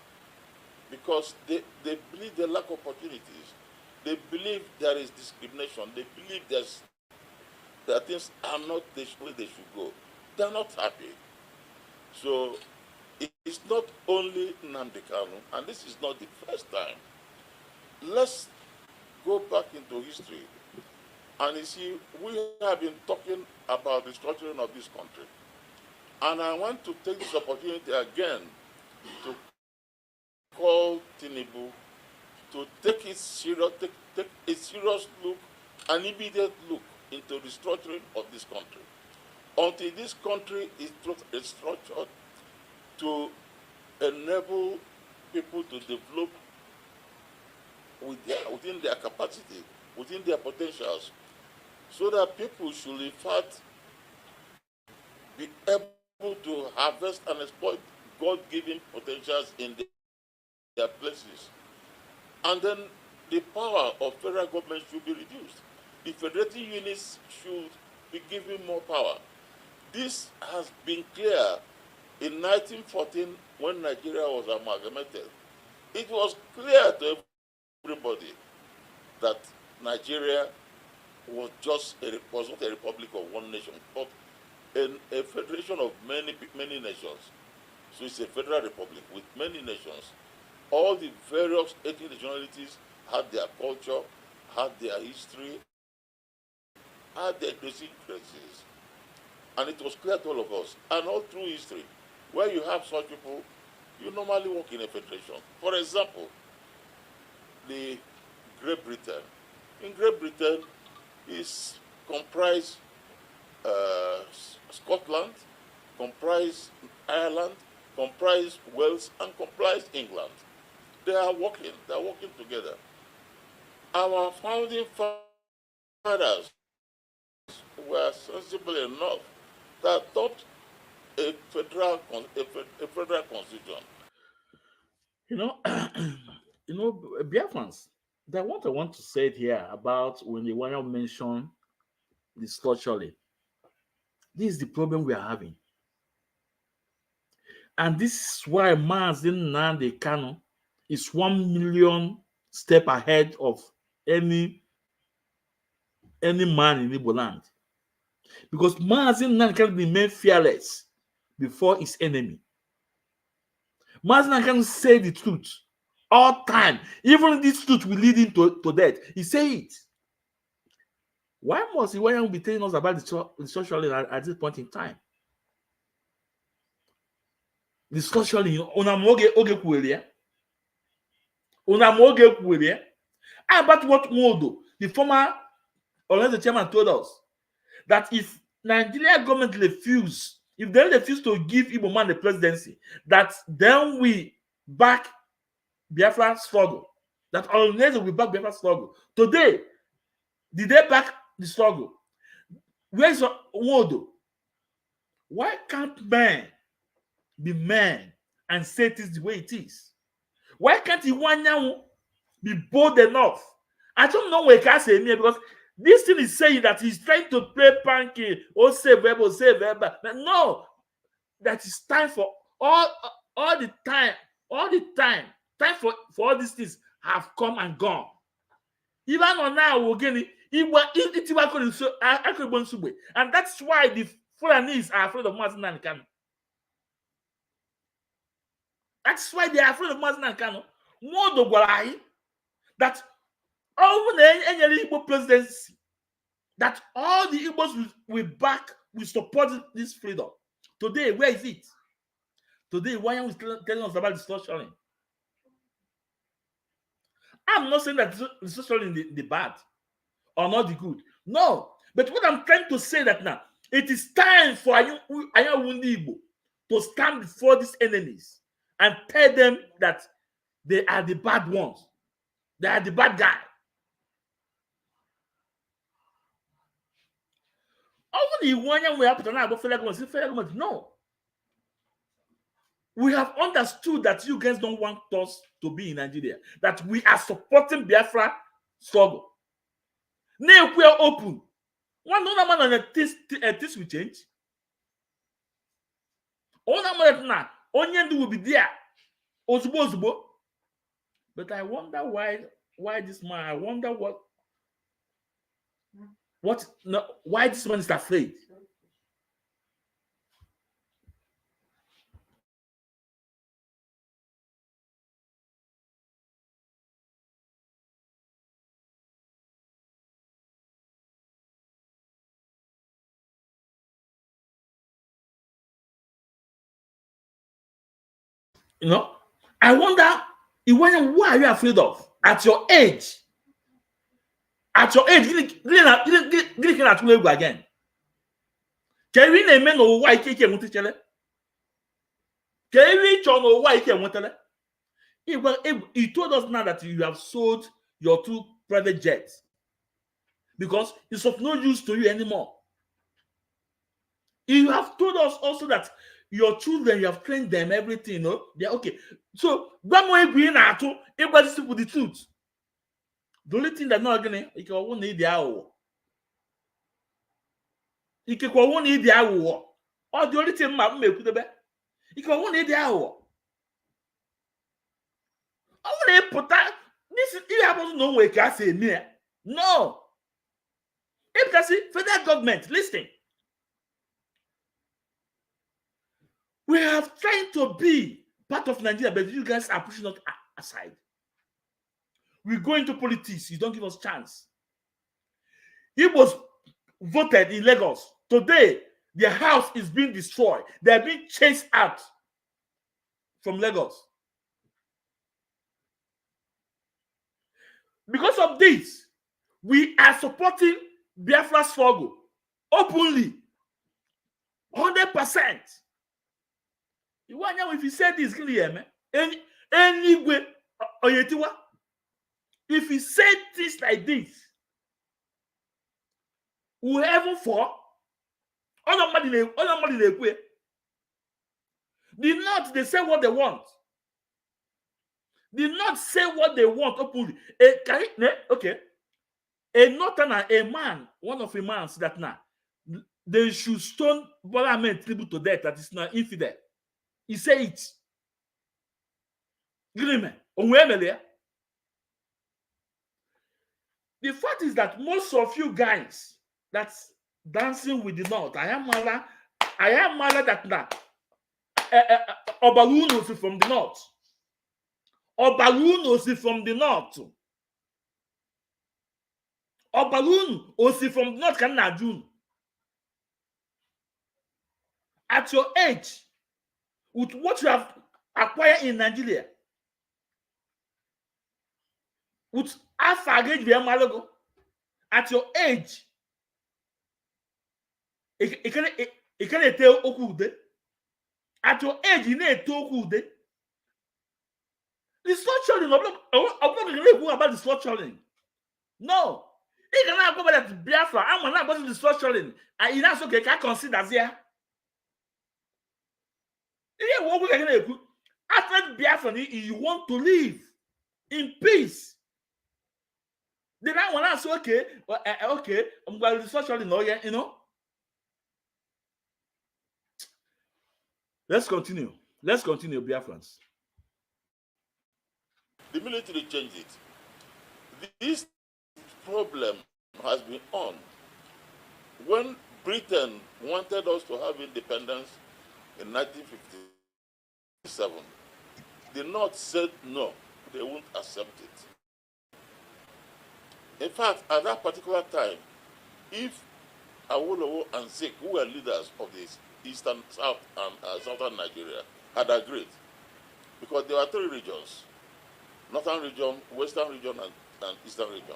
[SPEAKER 3] because they believe they lack opportunities. They believe there is discrimination. They believe that things are not the way they should go. They are not happy. So it's not only Nnamdi Kanu, and this is not the first time. Let's go back into history. And you see, we have been talking about the structuring of this country. And I want to take this opportunity again to call Tinubu to take a serious look, an immediate look into the structuring of this country. Until this country is structured to enable people to develop within their capacity, within their potentials, so that people should in fact be able to harvest and exploit God-given potentials in their places. And then the power of federal government should be reduced. The federating units should be given more power. This has been clear in 1914 when Nigeria was amalgamated. It was clear to everybody that Nigeria was not a republic of one nation, but a federation of many nations. So it's a federal republic with many nations. All the various ethnic nationalities had their culture, had their history, had their idiosyncrasies. And it was clear to all of us. And all through history, where you have such people, you normally work in a federation. For example, the Great Britain. In Great Britain, is comprise Scotland, comprise Ireland, comprise Wales, and comprise England. They are working together. Our founding fathers were sensible enough that thought a federal constitution.
[SPEAKER 2] Biafrans, that what I want to say here about when the one mentioned the structurally. This is the problem we are having. And this is why Mazin Nnamdi Kanu is 1 million step ahead of any man in Igbo land. Because Mazin Nnamdi Kanu remain fearless before his enemy. Mazin Nnamdi Kanu say the truth all time. Even this truth will lead him to death. He say it. Why must Iwuanyanwu be telling us about the structural at this point in time? The structural, oge kwuelie. About what Modo, the former Ohanaeze chairman, told us that if Nigeria government if they refuse to give Igbo man the presidency, that then we back Biafra struggle. That Ohanaeze will back Biafra struggle. Today, did they back the struggle? Where is Modo? Why can't men be men and say it is the way it is? Why can't Iwuanyanwu be bold enough? I don't know where I can say me, because this thing is saying that he's trying to play panky or say verbal. No, that is time for all the time for all these things have come and gone. Even on now, we're getting and that's why the Fulanese are afraid of Mazin Nnamdi Kanu. That's why they are afraid of Mazin Nnamdi Kanu. Modo gwara that all the Igbo presidency, that all the Igbos will support this freedom. Today, where is it? Today, why are we telling us about the structuring? I'm not saying that the structuring is the bad or not the good. No. But what I'm trying to say that now, it is time for Iwuanyanwu Igbo to stand before these enemies and tell them that they are the bad ones. They are the bad guy. Only Iwuanyanwu will happen to now about federal government. No. We have understood that you guys don't want us to be in Nigeria. That we are supporting Biafra struggle. Now we are open. One man on a this will change. One man Onyendu will be there. Ozubo. But I wonder why this man. I wonder why this man is afraid. I wonder, Iwuanyanwu, what are you afraid of at your age? At your age, you can again. Can we name no why he told us now that you have sold your 2 private jets because it's of no use to you anymore. You have told us also that your children, you have trained them, everything, they're okay. So, everybody's with the truth. The only thing that not going to, you won't need the hour. You won't need the hour. Or the only thing my make the bed. You won't need the hour. I want to put that. This is, you have to know where I say me. No. If that's it, federal government, listen. We have tried to be part of Nigeria, but you guys are pushing us aside. We go into politics, you don't give us chance. He was voted in Lagos. Today, their house is being destroyed. They are being chased out from Lagos. Because of this, we are supporting Biafra struggle openly, 100%. If you say this clear, anyway, if you say this like this, whoever for all the money they quit. The North, they say what they want. The North say what they want openly. Okay. A Northerner, a man, one of a man said that now they should stone Bola Ahmed Tinubu to death, that is not infidel. He said it. The fact is that most of you guys that's dancing with the North, I am mad that now Obaluno is from the North. Obaluno is from the North. Obalun is from the North Canada June. At your age, with what you have acquired in Nigeria, with half a grade Malago, at your age, it can tell Okude. At your age, you need to Okude. The structuring, I'm not going to go about the structuring. No. He cannot go about that Biafra. I'm not going to the structuring. And that's okay, can consider there. After Biafra, you want to live in peace. Then I want to say, okay, I'm going to structuring, you know. Let's continue, Biafrans.
[SPEAKER 3] The military changed it. This problem has been on. When Britain wanted us to have independence in 1957, the North said no, they won't accept it. In fact, at that particular time, if Awolowo and Zik, who were leaders of this eastern, south, and southern Nigeria, had agreed, because there were three regions, northern region, western region, and eastern region.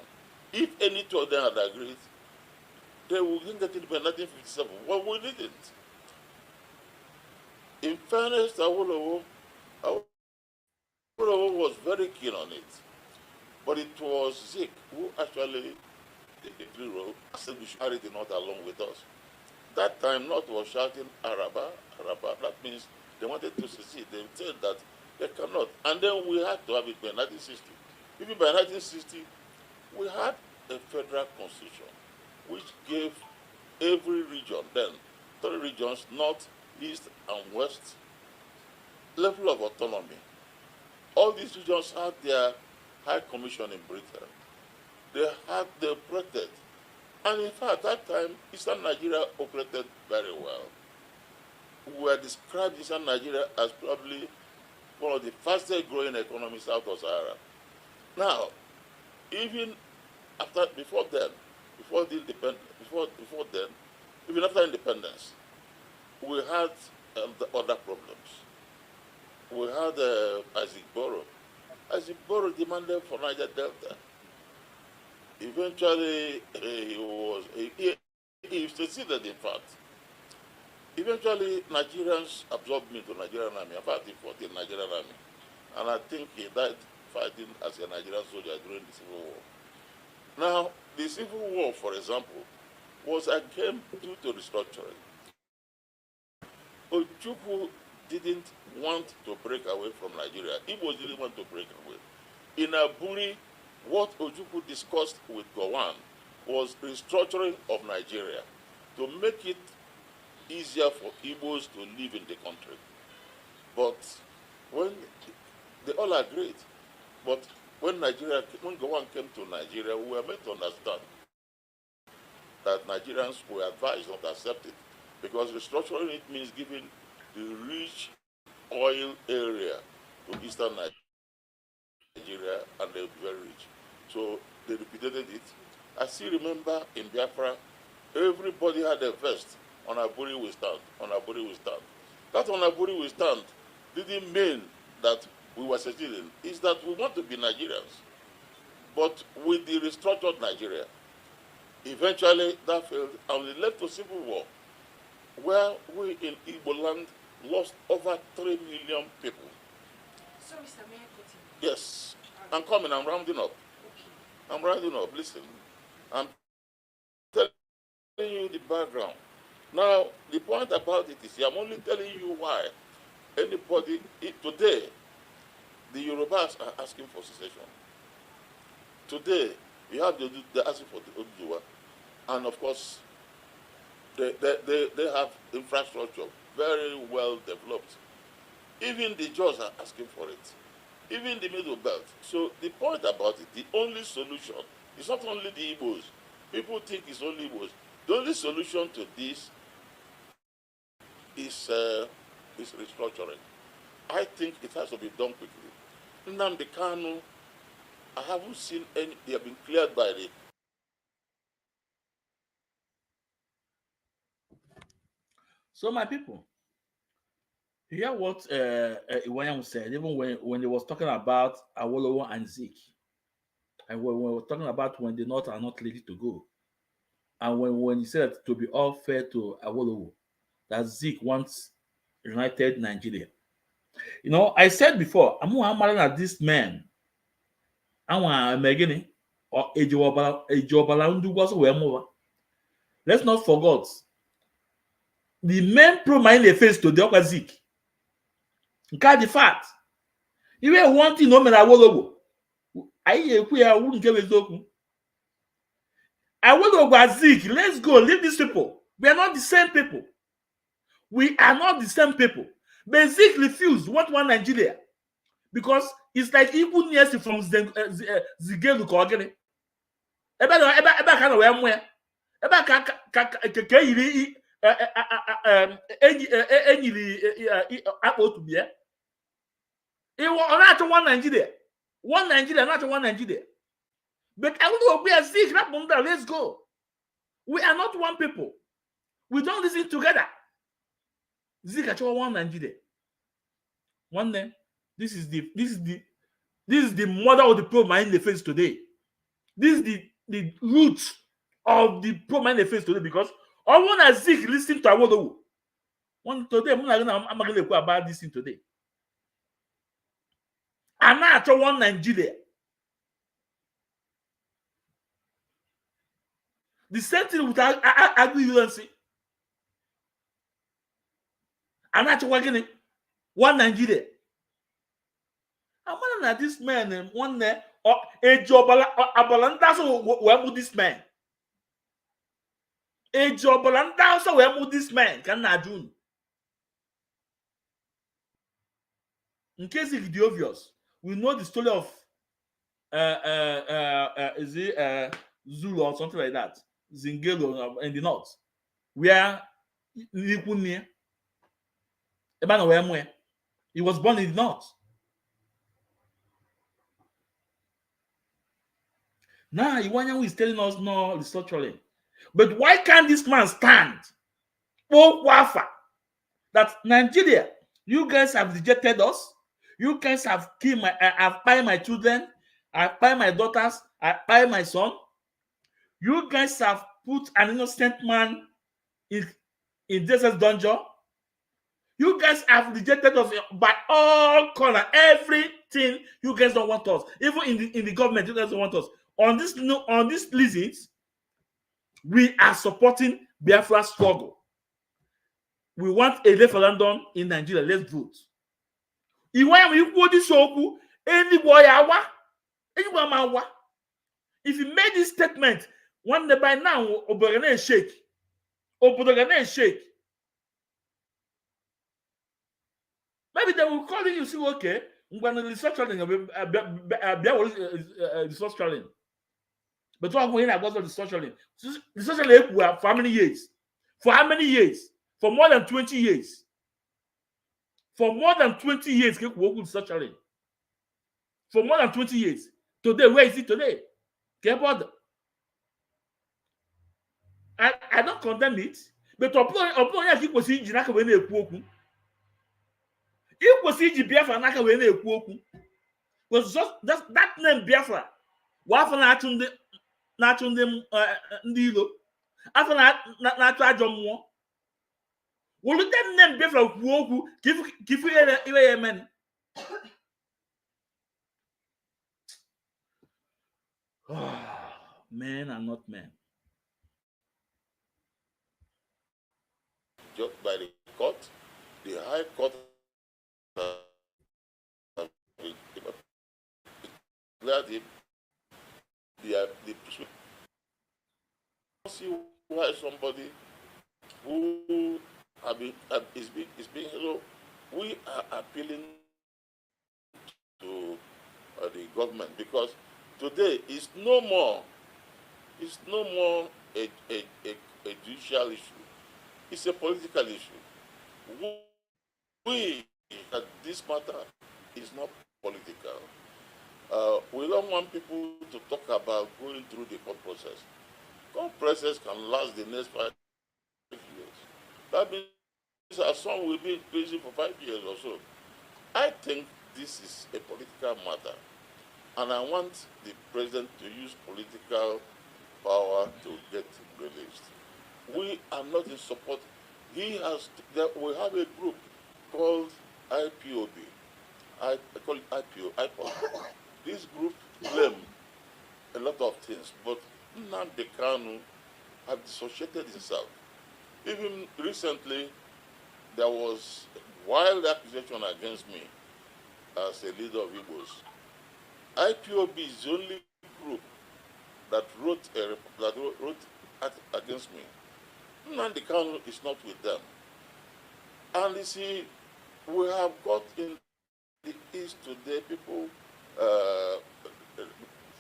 [SPEAKER 3] If any two of them had agreed, they would get it by 1957. Well, we didn't. In fairness, Awolowo was very keen on it. But it was Zik who actually did the free role, said we should carry the North along with us. That time, North was shouting Araba, Araba. That means they wanted to secede. They said that they cannot. And then we had to have it by 1960. Even by 1960, we had a federal constitution which gave every region, then 3 regions, north, east, and west, level of autonomy. All these regions had their high commission in Britain. They operated. And in fact, at that time, Eastern Nigeria operated very well. We were described Eastern Nigeria as probably one of the fastest growing economies south of Sahara. Now, even before then, even after independence, we had the other problems. We had Isaac Boro. Isaac Boro demanded for Niger Delta. Eventually, he succeeded, in fact. Eventually, Nigerians absorbed me to Nigerian army. In fact, he fought in Nigerian army. And I think he died fighting as a Nigerian soldier during the Civil War. Now, the Civil War, for example, came due to restructuring. Ojukwu didn't want to break away from Nigeria. Igbo didn't want to break away. In Aburi, what Ojukwu discussed with Gowon was restructuring of Nigeria to make it easier for Igbos to live in the country. But when they all agreed, but when Gowon came to Nigeria, we were made to understand that Nigerians were advised not to accept it, because restructuring it means giving the rich oil area to Eastern Nigeria, and they'll be very rich. So they repeated it. I still remember in Biafra, everybody had a vest. On Aburi we stand. On Aburi we stand. That on Aburi we stand didn't mean that we were seceding. It's that we want to be Nigerians. But with the restructured Nigeria, eventually that failed, and we led to civil war, where we in Igbo land lost over 3 million people.
[SPEAKER 4] Sorry, sir, may I continue?
[SPEAKER 3] Yes. I'm coming, I'm rounding up.
[SPEAKER 4] Okay.
[SPEAKER 3] I'm rounding up, listen. I'm telling you the background. Now, the point about it is, I'm only telling you why anybody, today, the Yorubas are asking for secession. Today, you have they're asking for the Oduduwa. And of course, they have infrastructure very well developed. Even the Jaws are asking for it. Even the Middle Belt. So the point about it, the only solution is not only the Igbos. People think it's only Igbos. The only solution to this is restructuring. I think it has to be done quickly. Nnamdi Kanu, I haven't seen any, they have been cleared by the.
[SPEAKER 2] So my people, hear what Iwuanyanwu said, even when he was talking about Awolowo and Zeke, and when we were talking about when the North are not ready to go, and when he said to be all fair to Awolowo, that Zeke wants united Nigeria. You know, I said before, I'm marrying at this man. I want Megini or Ejobala Nduwaso Wemowa. Let's not forget the main problem in the face to the upper Zeke. Nke the fact. Even one thing no mere Awolowo. Ayi ekwu ya wu nke eziokwu. Awolowo and Zeke, let's go, leave these people. We are not the same people. We are not the same people. But Zeke refused, want one Nigeria. Because it's like Iwuanyanwu from Zigelu Kogene. Ebe ka na we mwe. Ebe ka yiri enyiri akpa otu bia. Iwo ona one Nigeria. One Nigeria, not one Nigeria. But I will be a Zeke, let's go. We are not one people. We don't listen together. Zeke actually one Nigeria. One day, this is the mother of the problem in the face today. This is the root of the problem in the face today, because I want to Zeke listen to Awolowo. One today, I'm not going to talk about this thing today. I'm not actually one Nigeria. The same thing with agri-UNC. I'm not working one Nigeria. I'm not this man one day or a job abalanda where would this man? A job abalanda where would this man can I do? In case it's the obvious, we know the story of is it Zulu or something like that, Zingelo in the north, where he was born in the north. Now Iwuanyanwu is telling us no restructuring. But why can't this man stand? Oh, wafa, that Nigeria, you guys have rejected us. You guys have killed I've killed my children. I've killed my daughters. I've killed my son. You guys have put an innocent man in desert dungeon. You guys have rejected us by all corner. Everything you guys don't want us. Even in the government, you guys don't want us. On this list, we are supporting Biafra's struggle. We want a referendum in Nigeria. Let's vote. If you made this statement, one day by now, Oborane shake. Shake. Maybe they will call you, see, okay, I'm going to restructuring. But what going about the restructuring? Restructuring for how many years? For how many years? For more than 20 years. For more than 20 years, restructuring. For more than 20 years. Today, where is it today? I don't condemn it, but it was Biafra naka we na-ekwu okwu. Was just that name Biafra. Wafa na-achụ ndị ilo. Afọ na-achụ ajọ mmụọ. Wolu that name Biafra kwuo okwu kifu iwe Yemen. Men are not men.
[SPEAKER 3] Just by the court, the High Court see why somebody who is being, we are appealing to the government, because today is no more a judicial issue. It's a political issue. We that this matter is not political. We don't want people to talk about going through the court process. Court process can last the next 5 years. That means our son will be in prison for 5 years or so. I think this is a political matter, and I want the president to use political power to get released. We are not in support. We have a group called IPOB. I call it IPO. This group claim a lot of things, but Nnamdi Kanu have dissociated himself. Even recently, there was wild accusation against me as a leader of Igbos. IPOB is the only group that wrote against me. Nnamdi Kanu is not with them. And you see, we have got in the East today people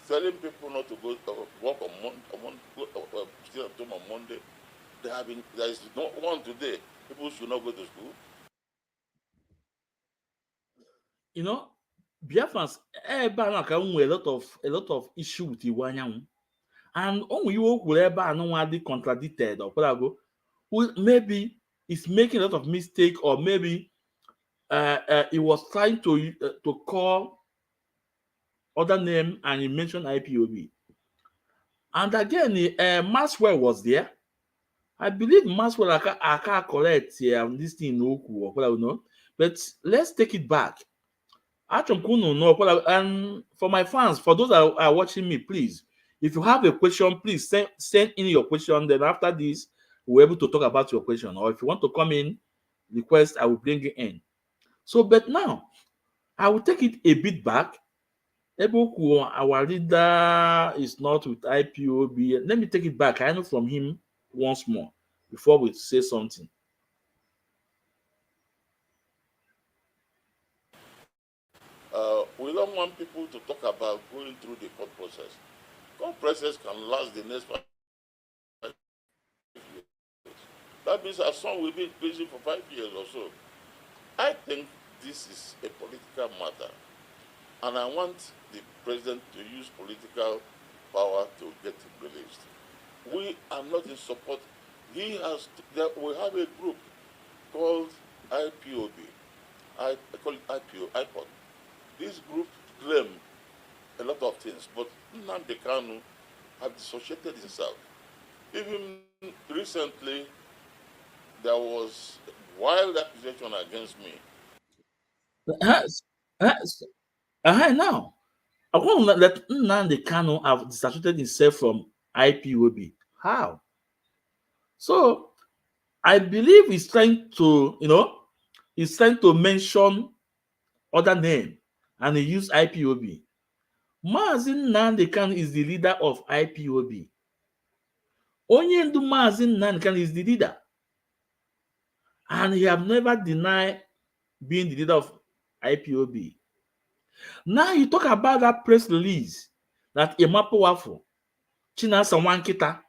[SPEAKER 3] telling people not to go work still at home on Monday. There is no one today. People should not go to school.
[SPEAKER 2] You know, Biafrans, a lot of issue with Iwuanyanwu. And only you will no contradicted or whatever. Maybe it's making a lot of mistake, or maybe he was trying to call other name and he mentioned IPOB. And again, Maxwell was there. I believe Maxwell I can't correct this thing or whatever, no. But let's take it back. And for my fans, for those that are watching me, please, if you have a question, please send in your question. Then after this, we're able to talk about your question. Or if you want to come in, request, I will bring it in. So, but now, I will take it a bit back. Eboku, our leader, is not with IPOB. Let me take it back. I know from him once more before we say something.
[SPEAKER 3] We don't want people to talk about going through the court process. Court process can last the next 5 years. That means our son will be in prison for 5 years or so. I think this is a political matter, and I want the president to use political power to get him released. We are not in support. We have a group called IPOB. I call it IPO. This group claim a lot of things, but Nnamdi Kanu have dissociated himself. Even recently, there was wild accusation against me.
[SPEAKER 2] Now, I want to let Nnamdi Kanu have disassociated himself from IPOB. How? So, I believe he's trying to, mention other name, and he used IPOB. Mazi Nnamdi Kanu is the leader of IPOB. Onyendu Mazi Nnamdi Kanu is the leader. And he have never denied being the leader of IPOB. Now you talk about that press release that Emapo Wafo, Chinasa Wankita,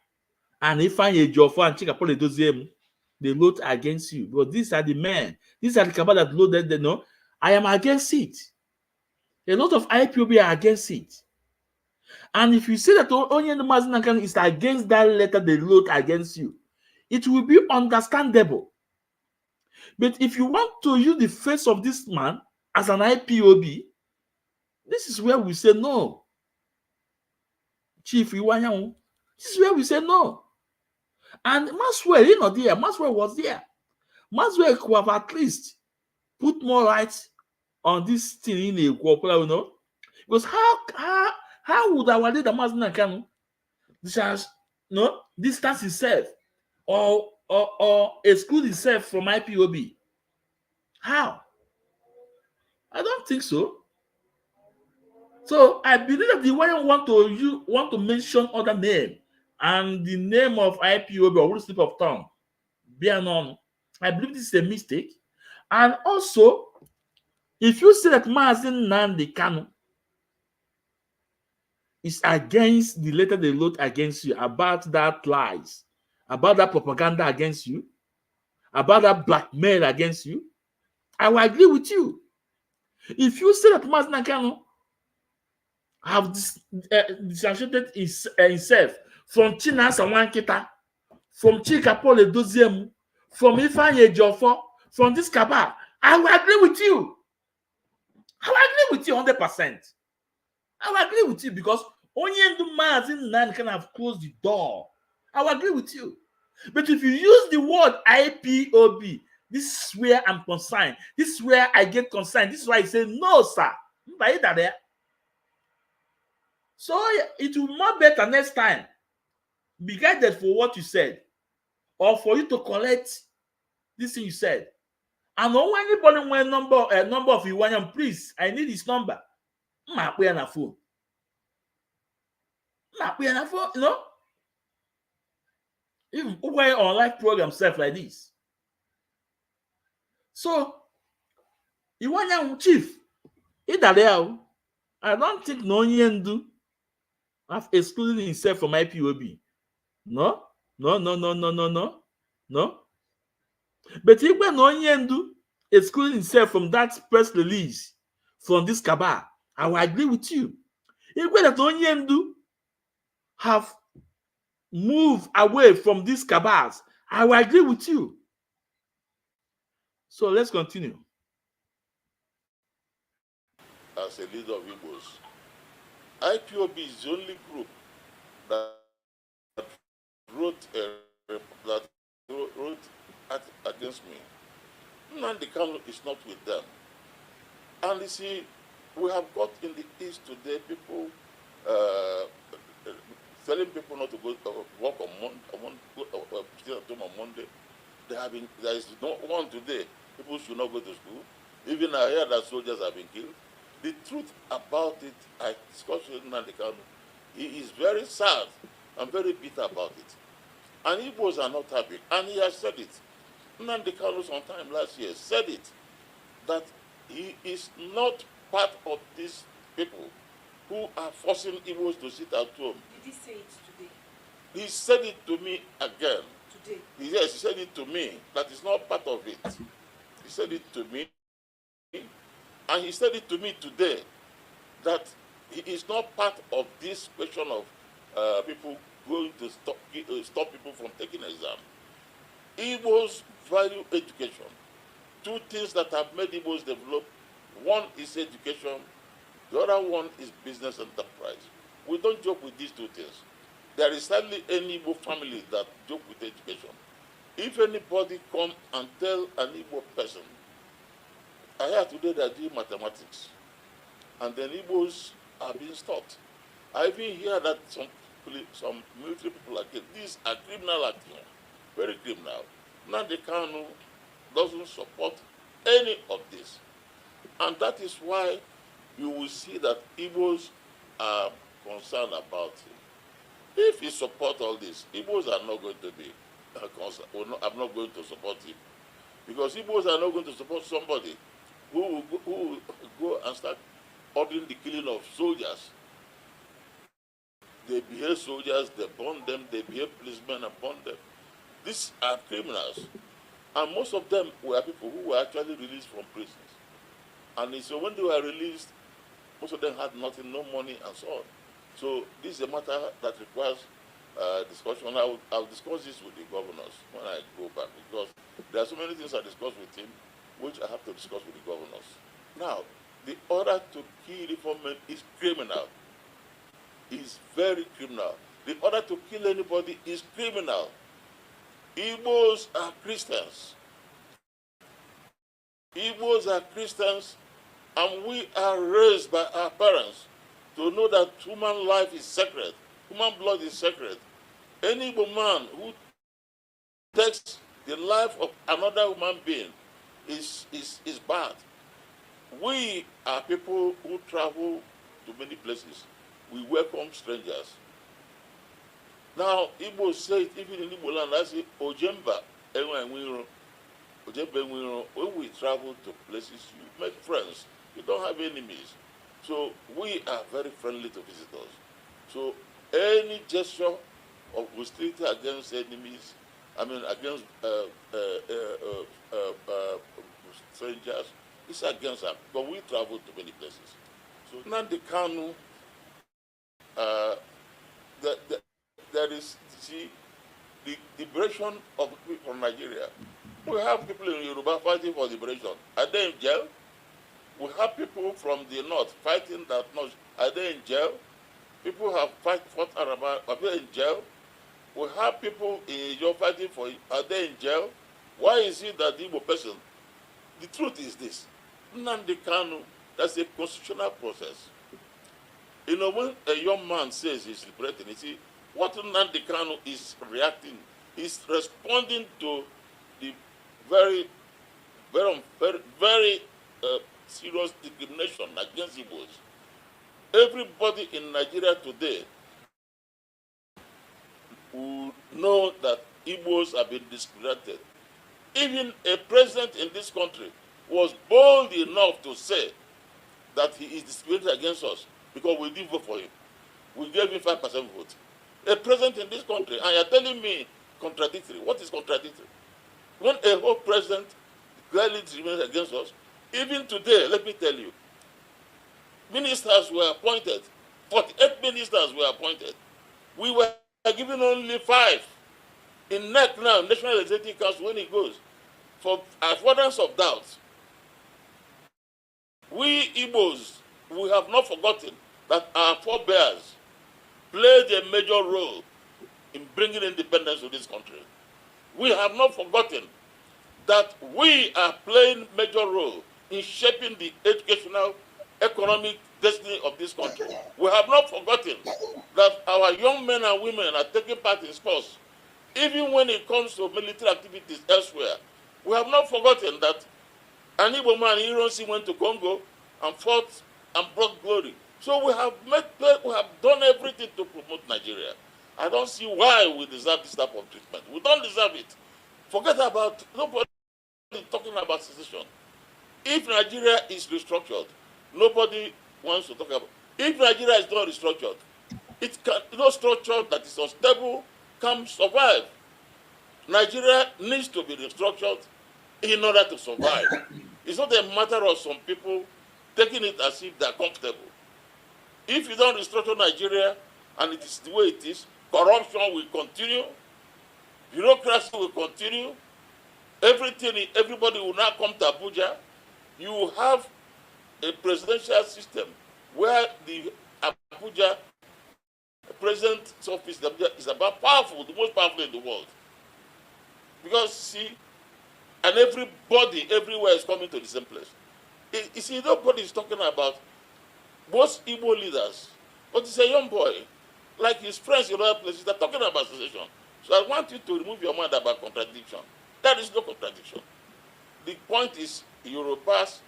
[SPEAKER 2] and Ifeanyi Ejiofor and Chikapole Doziem, they load against you. But these are the men, these are the cabal that loaded them. No, I am against it. A lot of IPOB are against it. And if you say that Onyendu Mazi Nnamdi Kanu is against that letter they load against you, it will be understandable. But if you want to use the face of this man as an IPOB, this is where we say no. Chief Iwuanyanwu, this is where we say no. And Maxwell, not there. Maxwell was there. Maxwell could have at least put more light on this thing in a corporate, because how would our leader Mazi Nnamdi Kanu distance himself or exclude himself from IPOB? How? I don't think so. So I believe that the Iwuanyanwu want to mention other name and the name of IPOB or will slip of tongue be unknown. I believe this is a mistake. And also, if you say that Maazin Nnamdi Kanu is against the letter they wrote against you about that lies, about that propaganda against you, about that blackmail against you, I will agree with you. If you say that Maazin Nnamdi Kanu have disassociated himself from Chinasa Nwankita, from Chika Paul Edoziem, from Ifeanyi Ejiofor, from this cabal, I will agree with you. I will agree with you 100%. I will agree with you because only the Maazin Nnamdi can have closed the door. I will agree with you. But if you use the word IPOB, this is where I'm concerned. This is where I get concerned. This is why I say, no, sir. So it will be more better next time. Be guided for what you said, or for you to collect this thing you said. And when anybody want a number of Iwuanyanwu, please, I need his number. I'm on a phone. You know? Even we're on live program stuff like this. So, Iwuanyanwu chief, I don't think no Nyendu have excluded himself from IPOB. No. But even no Nyendu excluding himself from that press release from this cabal, I will agree with you. Even that no Nyendu have moved away from these cabals, I will agree with you. So let's continue.
[SPEAKER 3] As a leader of Igbos, IPOB is the only group that wrote against me. Nnamdi Kanu is not with them. And you see, we have got in the East today people telling people not to go work on Monday. There is no one today. People should not go to school. Even I hear that soldiers have been killed. The truth about it, I discussed with Nnamdi Kanu. He is very sad and very bitter about it. And Igbos are not happy. And he has said it. Nnamdi Kanu sometime last year said it, that he is not part of these people who are forcing Igbos to sit at home.
[SPEAKER 4] Did he say it today?
[SPEAKER 3] He said it to me again.
[SPEAKER 4] Today?
[SPEAKER 3] Yes, he said it to me. That is not part of it. He said it to me. And he said it to me today, that he is not part of this question of people going to stop people from taking exam. Igbos value education. Two things that have made Igbos develop. One is education. The other one is business enterprise. We don't joke with these two things. There is hardly any Igbo family that joke with education. If anybody come and tell an Igbo person, I heard today they are doing mathematics, and then Igbos are being stopped. I even hear that some military people are killed. These are criminal acting, very criminal. Nnamdi Kanu doesn't support any of this. And that is why you will see that Igbos are concerned about him. If he supports all this, Igbos are not going to be concerned. I'm not going to support him. Because Igbos are not going to support somebody who will go and start ordering the killing of soldiers. They behave soldiers, they burn them, they behave policemen and burn them. These are criminals. And most of them were people who were actually released from prisons. And so when they were released, most of them had nothing, no money, and so on. So this is a matter that requires discussion. I'll discuss this with the governors when I go back, because there are so many things I discuss with him, which I have to discuss with the governors. Now, the order to kill reformment is criminal. It's very criminal. The order to kill anybody is criminal. Igbos are Christians. Igbos are Christians, and we are raised by our parents to know that human life is sacred. Human blood is sacred. Any Igbo man who takes the life of another human being is bad. we are people who travel to many places. We welcome strangers. Now, Igbo say it, even in Igbo land, I say, Ojemba, when we travel to places, you make friends. You don't have enemies. So we are very friendly to visitors. So any gesture of hostility against enemies, against strangers, is against us. But we travel to many places. So Nnamdi Kanu, there is, see, the liberation of people from Nigeria. We have people in Yoruba fighting for liberation. Are they in jail? We have people from the north fighting that north. Are they in jail? People have fought Araba. Are they in jail? We have people in Ijo fighting for. Are they in jail? Why is it that the Igbo person? The truth is this: Nnamdi Kanu, that's a constitutional process. You know, when a young man says he's liberating, you see, what Nnamdi Kanu is reacting, is responding to the very, very, very, very serious discrimination against Igbos. Everybody in Nigeria today will know that Igbos have been discriminated. Even a president in this country was bold enough to say that he is discriminated against us because we didn't vote for him. We gave him 5% vote. A president in this country, and you're telling me contradictory. What is contradictory? When a whole president clearly discriminated against us, even today, let me tell you, ministers were appointed, 48 ministers were appointed. We were given only 5. In NEC now, National Executive Council, when it goes, for avoidance of doubt, we Igbos, we have not forgotten that our forebears played a major role in bringing independence to this country. We have not forgotten that we are playing major role in shaping the educational, economic destiny of this country. We have not forgotten that our young men and women are taking part in sports. Even when it comes to military activities elsewhere, we have not forgotten that an Igbo man, Ironsi, went to Congo and fought and brought glory. So we have done everything to promote Nigeria. I don't see why we deserve this type of treatment. We don't deserve it. Forget about, nobody is talking about secession. If Nigeria is restructured, nobody wants to talk about. If Nigeria is not restructured, it can, no structure that is unstable can survive. Nigeria needs to be restructured in order to survive. It's not a matter of some people taking it as if they're comfortable. If you don't restructure Nigeria and it is the way it is, corruption will continue, bureaucracy will continue, everybody will now come to Abuja. You will have a presidential system where the Abuja president's office is about powerful, the most powerful in the world. Because, see, and everybody everywhere is coming to the same place. You see, nobody is talking about most Igbo leaders, but it's a young boy, like his friends in other places, they're talking about secession. So I want you to remove your mind about contradiction. There is no contradiction. The point is, Yorubas,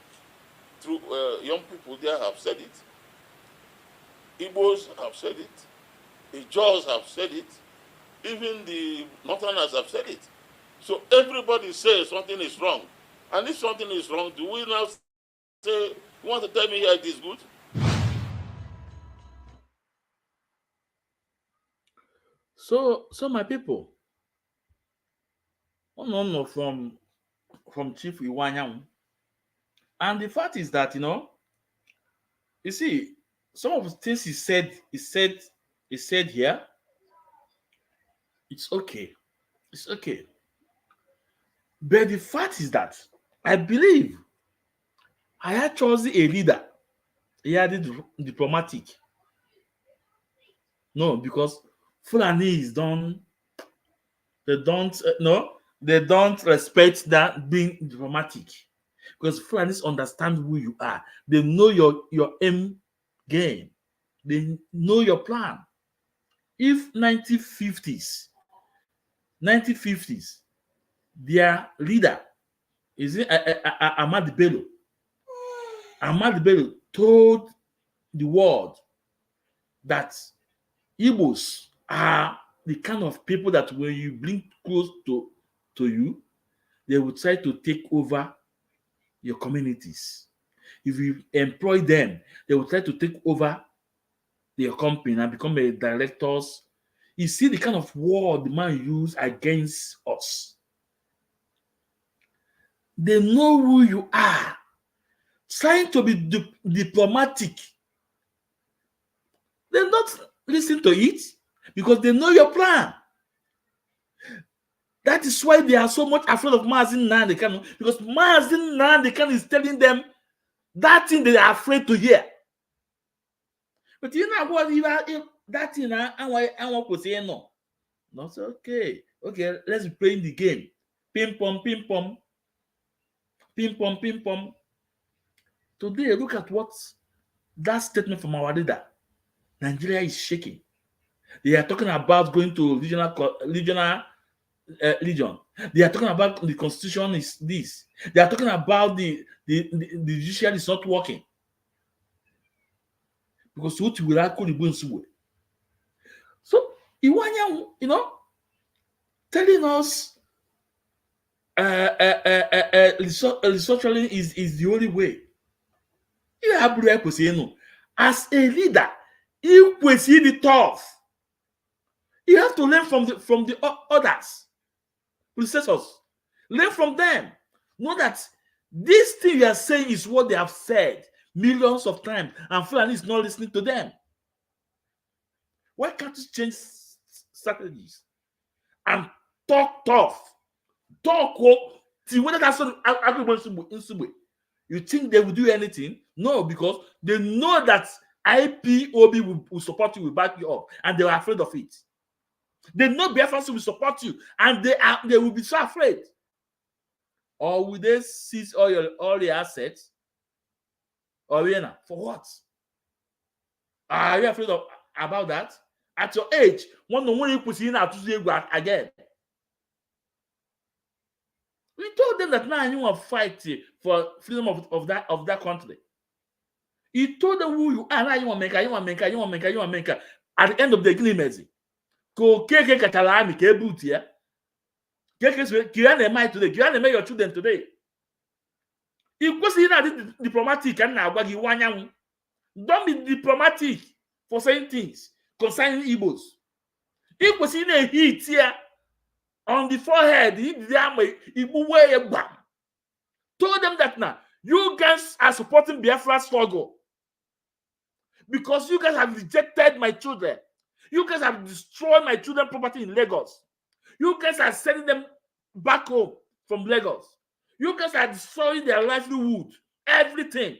[SPEAKER 3] through young people there have said it. Igbos have said it. The Jaws have said it. Even the Northerners have said it. So everybody says something is wrong. And if something is wrong, do we now say, you want to tell me here it is good?
[SPEAKER 2] So my people, no from Chief Iwuanyanwu. And the fact is that, you see, some of the things he said here, it's okay. It's okay. But the fact is that I believe I had chosen a leader. He had it diplomatic. No, because Fulanis they don't respect that being diplomatic. Because Fulanis understand who you are. They know your aim game. They know your plan. If 1950s, their leader is Ahmad Bello. Ahmad Bello told the world that Igbos are the kind of people that when you bring close to you, they will try to take over your communities. If you employ them, they will try to take over your company and become a directors. You see the kind of word the man used against us. They know who you are. Trying to be diplomatic. They not listen to it because they know your plan. That is why they are so much afraid of Mazi Nnamdi Kanu, because Mazi Nnamdi Kanu is telling them that thing they are afraid to hear. But you know what? If that thing, I want to say no. Not okay. Okay, let's be playing the game. Ping pong, ping pong, ping pong, ping pong. Today, look at what that statement from our leader. Nigeria is shaking. They are talking about going to regional region. They are talking about the constitution is this. They are talking about the judiciary is not working. Because what will actually be so Iwuanyanwu, telling us restructuring is the only way. As a leader, you see the tough. You have to learn from the others, predecessors. Learn from them. Know that this thing you are saying is what they have said millions of times, and Fulani is not listening to them. Why can't you change strategies and talk tough? Talk you think they will do anything? No, because they know that IPOB will support you, will back you up, and they are afraid of it. They know Biafrans will support you, and they will be so afraid. Or will they seize all your assets? Or for what? Are you afraid about that? At your age, one no one you put in again. We told them that now you want to fight for freedom of that country. He told them who you are. Now you want to make. At the end of the agreement, go keke katalami ke butia. Keke kiane mai today. Kiane mai your children today. It was in diplomatic and now Iwuanyanwu. Don't be diplomatic for saying things concerning Igbos. It was in a heat here on the forehead. Told them that now you guys are supporting Biafra struggle because you guys have rejected my children. You guys have destroyed my children's property in Lagos. You guys are sending them back home from Lagos. You guys are destroying their livelihood, everything.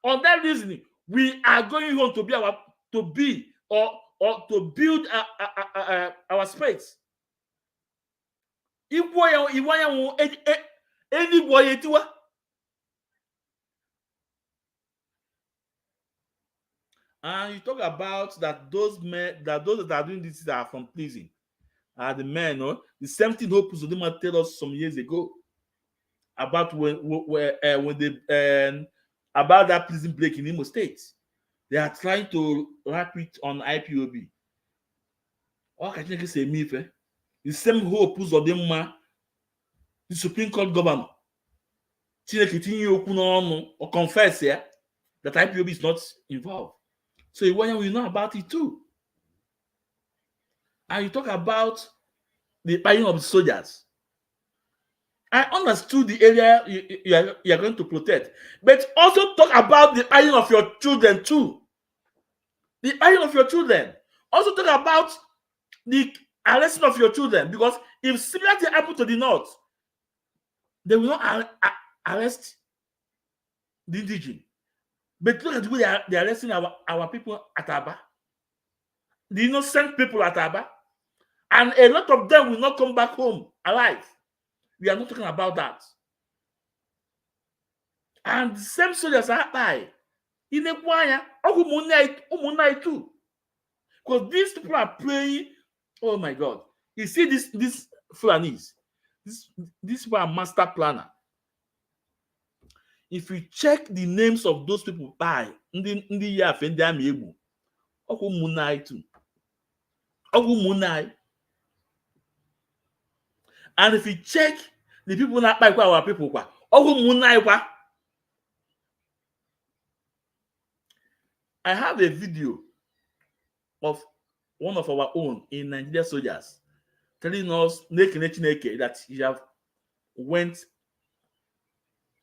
[SPEAKER 2] On that reasoning, we are going home to build our space. Iwuanyanwu any boy etiwa. And you talk about that those that are doing this are from prison. Are the men, the same thing Hope Uzodinma tell us some years ago about when they about that prison break in Imo State. They are trying to wrap it on IPOB. What can you say, me? The same Hope Uzodinma, the Supreme Court governor, or confess here that IPOB is not involved. So we know about it too. And you talk about the buying of the soldiers. I understood the area you are going to protect, but also talk about the buying of your children too. The buying of your children. Also talk about the arresting of your children, because if similar thing happen to the north, they will not arrest the indigenous. But look at the way they are arresting our people at Aba, the innocent people at Aba, and a lot of them will not come back home alive. We are not talking about that. And the same soldiers are high. In Iwuanyanwu, Umunai too. Because these people are playing, oh my God. You see this Fulanis, these people are master planner. If you check the names of those people by ndị ya afe ndị amị egbu, ọkwa ụmụnne anyị too. Ọkwa ụmụnne anyị. And if you check the people na-akpa ikwa our people kwa, ọkwa ụmụnne anyị kwa. I have a video of one of our own in Nigeria soldiers telling us that he have went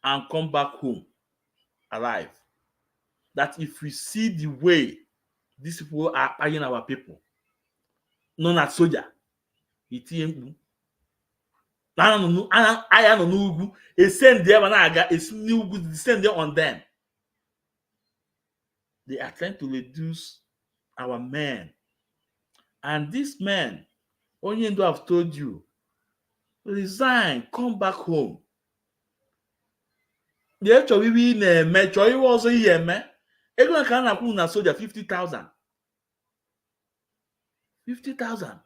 [SPEAKER 2] and come back home alive. That if we see the way these people are paying our people, known as soldier, I don't know, send them on them. They are trying to reduce our men. And this man, only though I've told you, resign, come back home. The actually we name Choy was a year, man. Everyone can have a soldier 50,000. 50,000.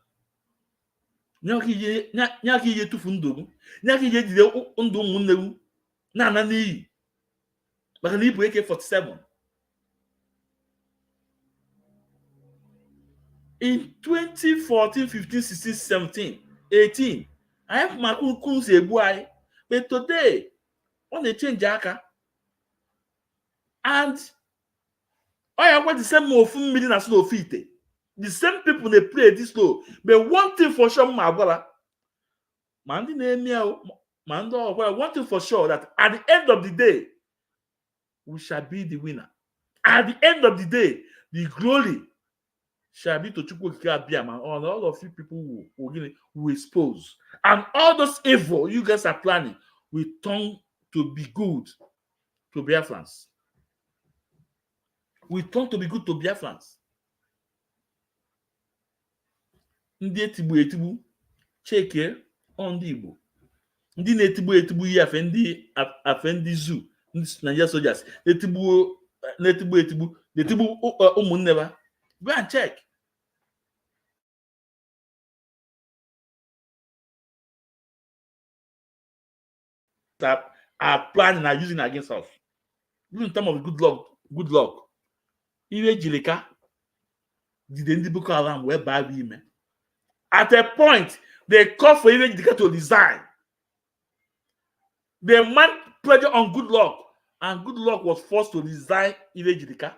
[SPEAKER 2] Nyaki ye tufundu. Nyaki ye dide undu muneu. Na nani. Bakani ibu AK-47. In 2014, 15, 16, 17, 18, I have my kun say boy. But today, on the change aka. And I want the same more million as no feet. The same people they play this low. But one thing for sure, my brother, one thing for sure that at the end of the day, we shall be the winner. At the end of the day, the glory shall be to Chukwuka on all of you people who expose. And all those evil you guys are planning will turn to be good to Biafrans. We turn to be good to Biafrans. Ndị etigbu cheke on ndị Igbo. Ndị na-etigbu yi afe ndị zoo, Nigeria soldiers, etigbu ụmụnne ba. Go and check. That are planning and using against us. Even in terms of good luck. Iwe Jilika did the Boko Haram where by women. At a point, they called for Iwe Jilika to resign. They mount pressure on good luck, and good luck was forced to resign Iwe Jilika.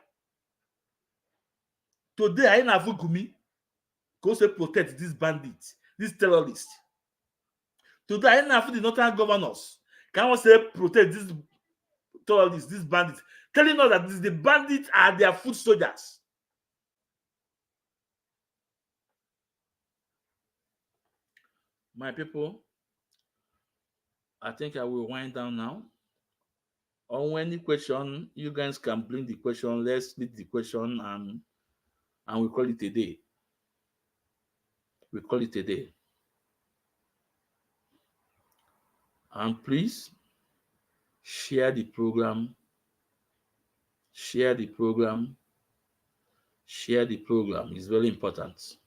[SPEAKER 2] Today, I have Gumi go to protect these bandits, these terrorists. Today, I have the northern governors can also protect these terrorists, these bandits, telling us that the bandits are their foot soldiers. My people, I think I will wind down now. On any question, you guys can bring the question. Let's leave the question and we call it a day. We call it a day. And please share the program. Share the program. Share the program. It's very important.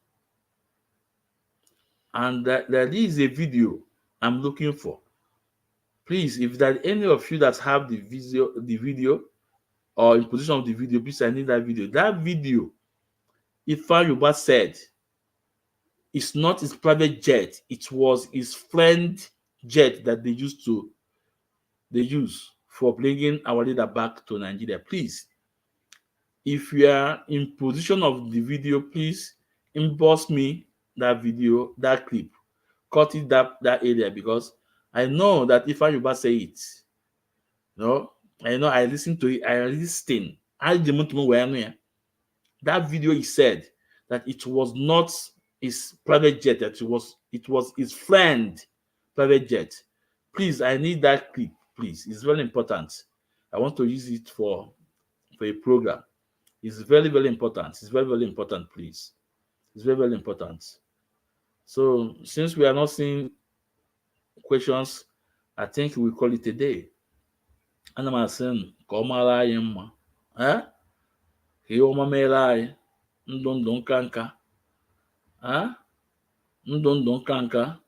[SPEAKER 2] And there is a video I'm looking for. Please, if there are any of you that have the video or in position of the video, please, I need that video. That video, Iwuanyanwu said, it's not his private jet. It was his friend jet that they use for bringing our leader back to Nigeria. Please, if you are in position of the video, please inbox me that video, that clip, cut it that area, because I know that if Iwuanyanwu say it, no, I know I listen to it, I listen. That video, he said that it was not his private jet, that it was his friend private jet. Please, I need that clip, please. It's very important. I want to use it for a program. It's very, very important. It's very, very important, please. It's very, very important. So since we are not seeing questions, I think we call it a day. And I'm saying, come on, eh? Here, mama, ndon kanka, ah, ndon kanka.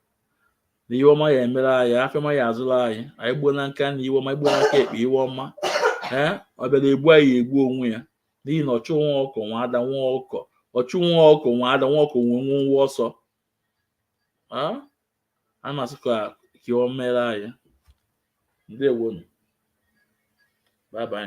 [SPEAKER 2] na iwe ọma ya emere anyị afọ ọma ya azụla anyị gbuo na nka na iwe ọma igbuo na nka ekpe iwe ọma ọ bịara egbu anyị egbu onwe ya n'ihi na ọchụ nwa ọkụ nwa ada nwa ọkọ ọchụ nwa ọkụ nwa ada nwa ọkọ nwe nwa ọsọ a na-asị ka iwe mere anyị ndewonu bye bye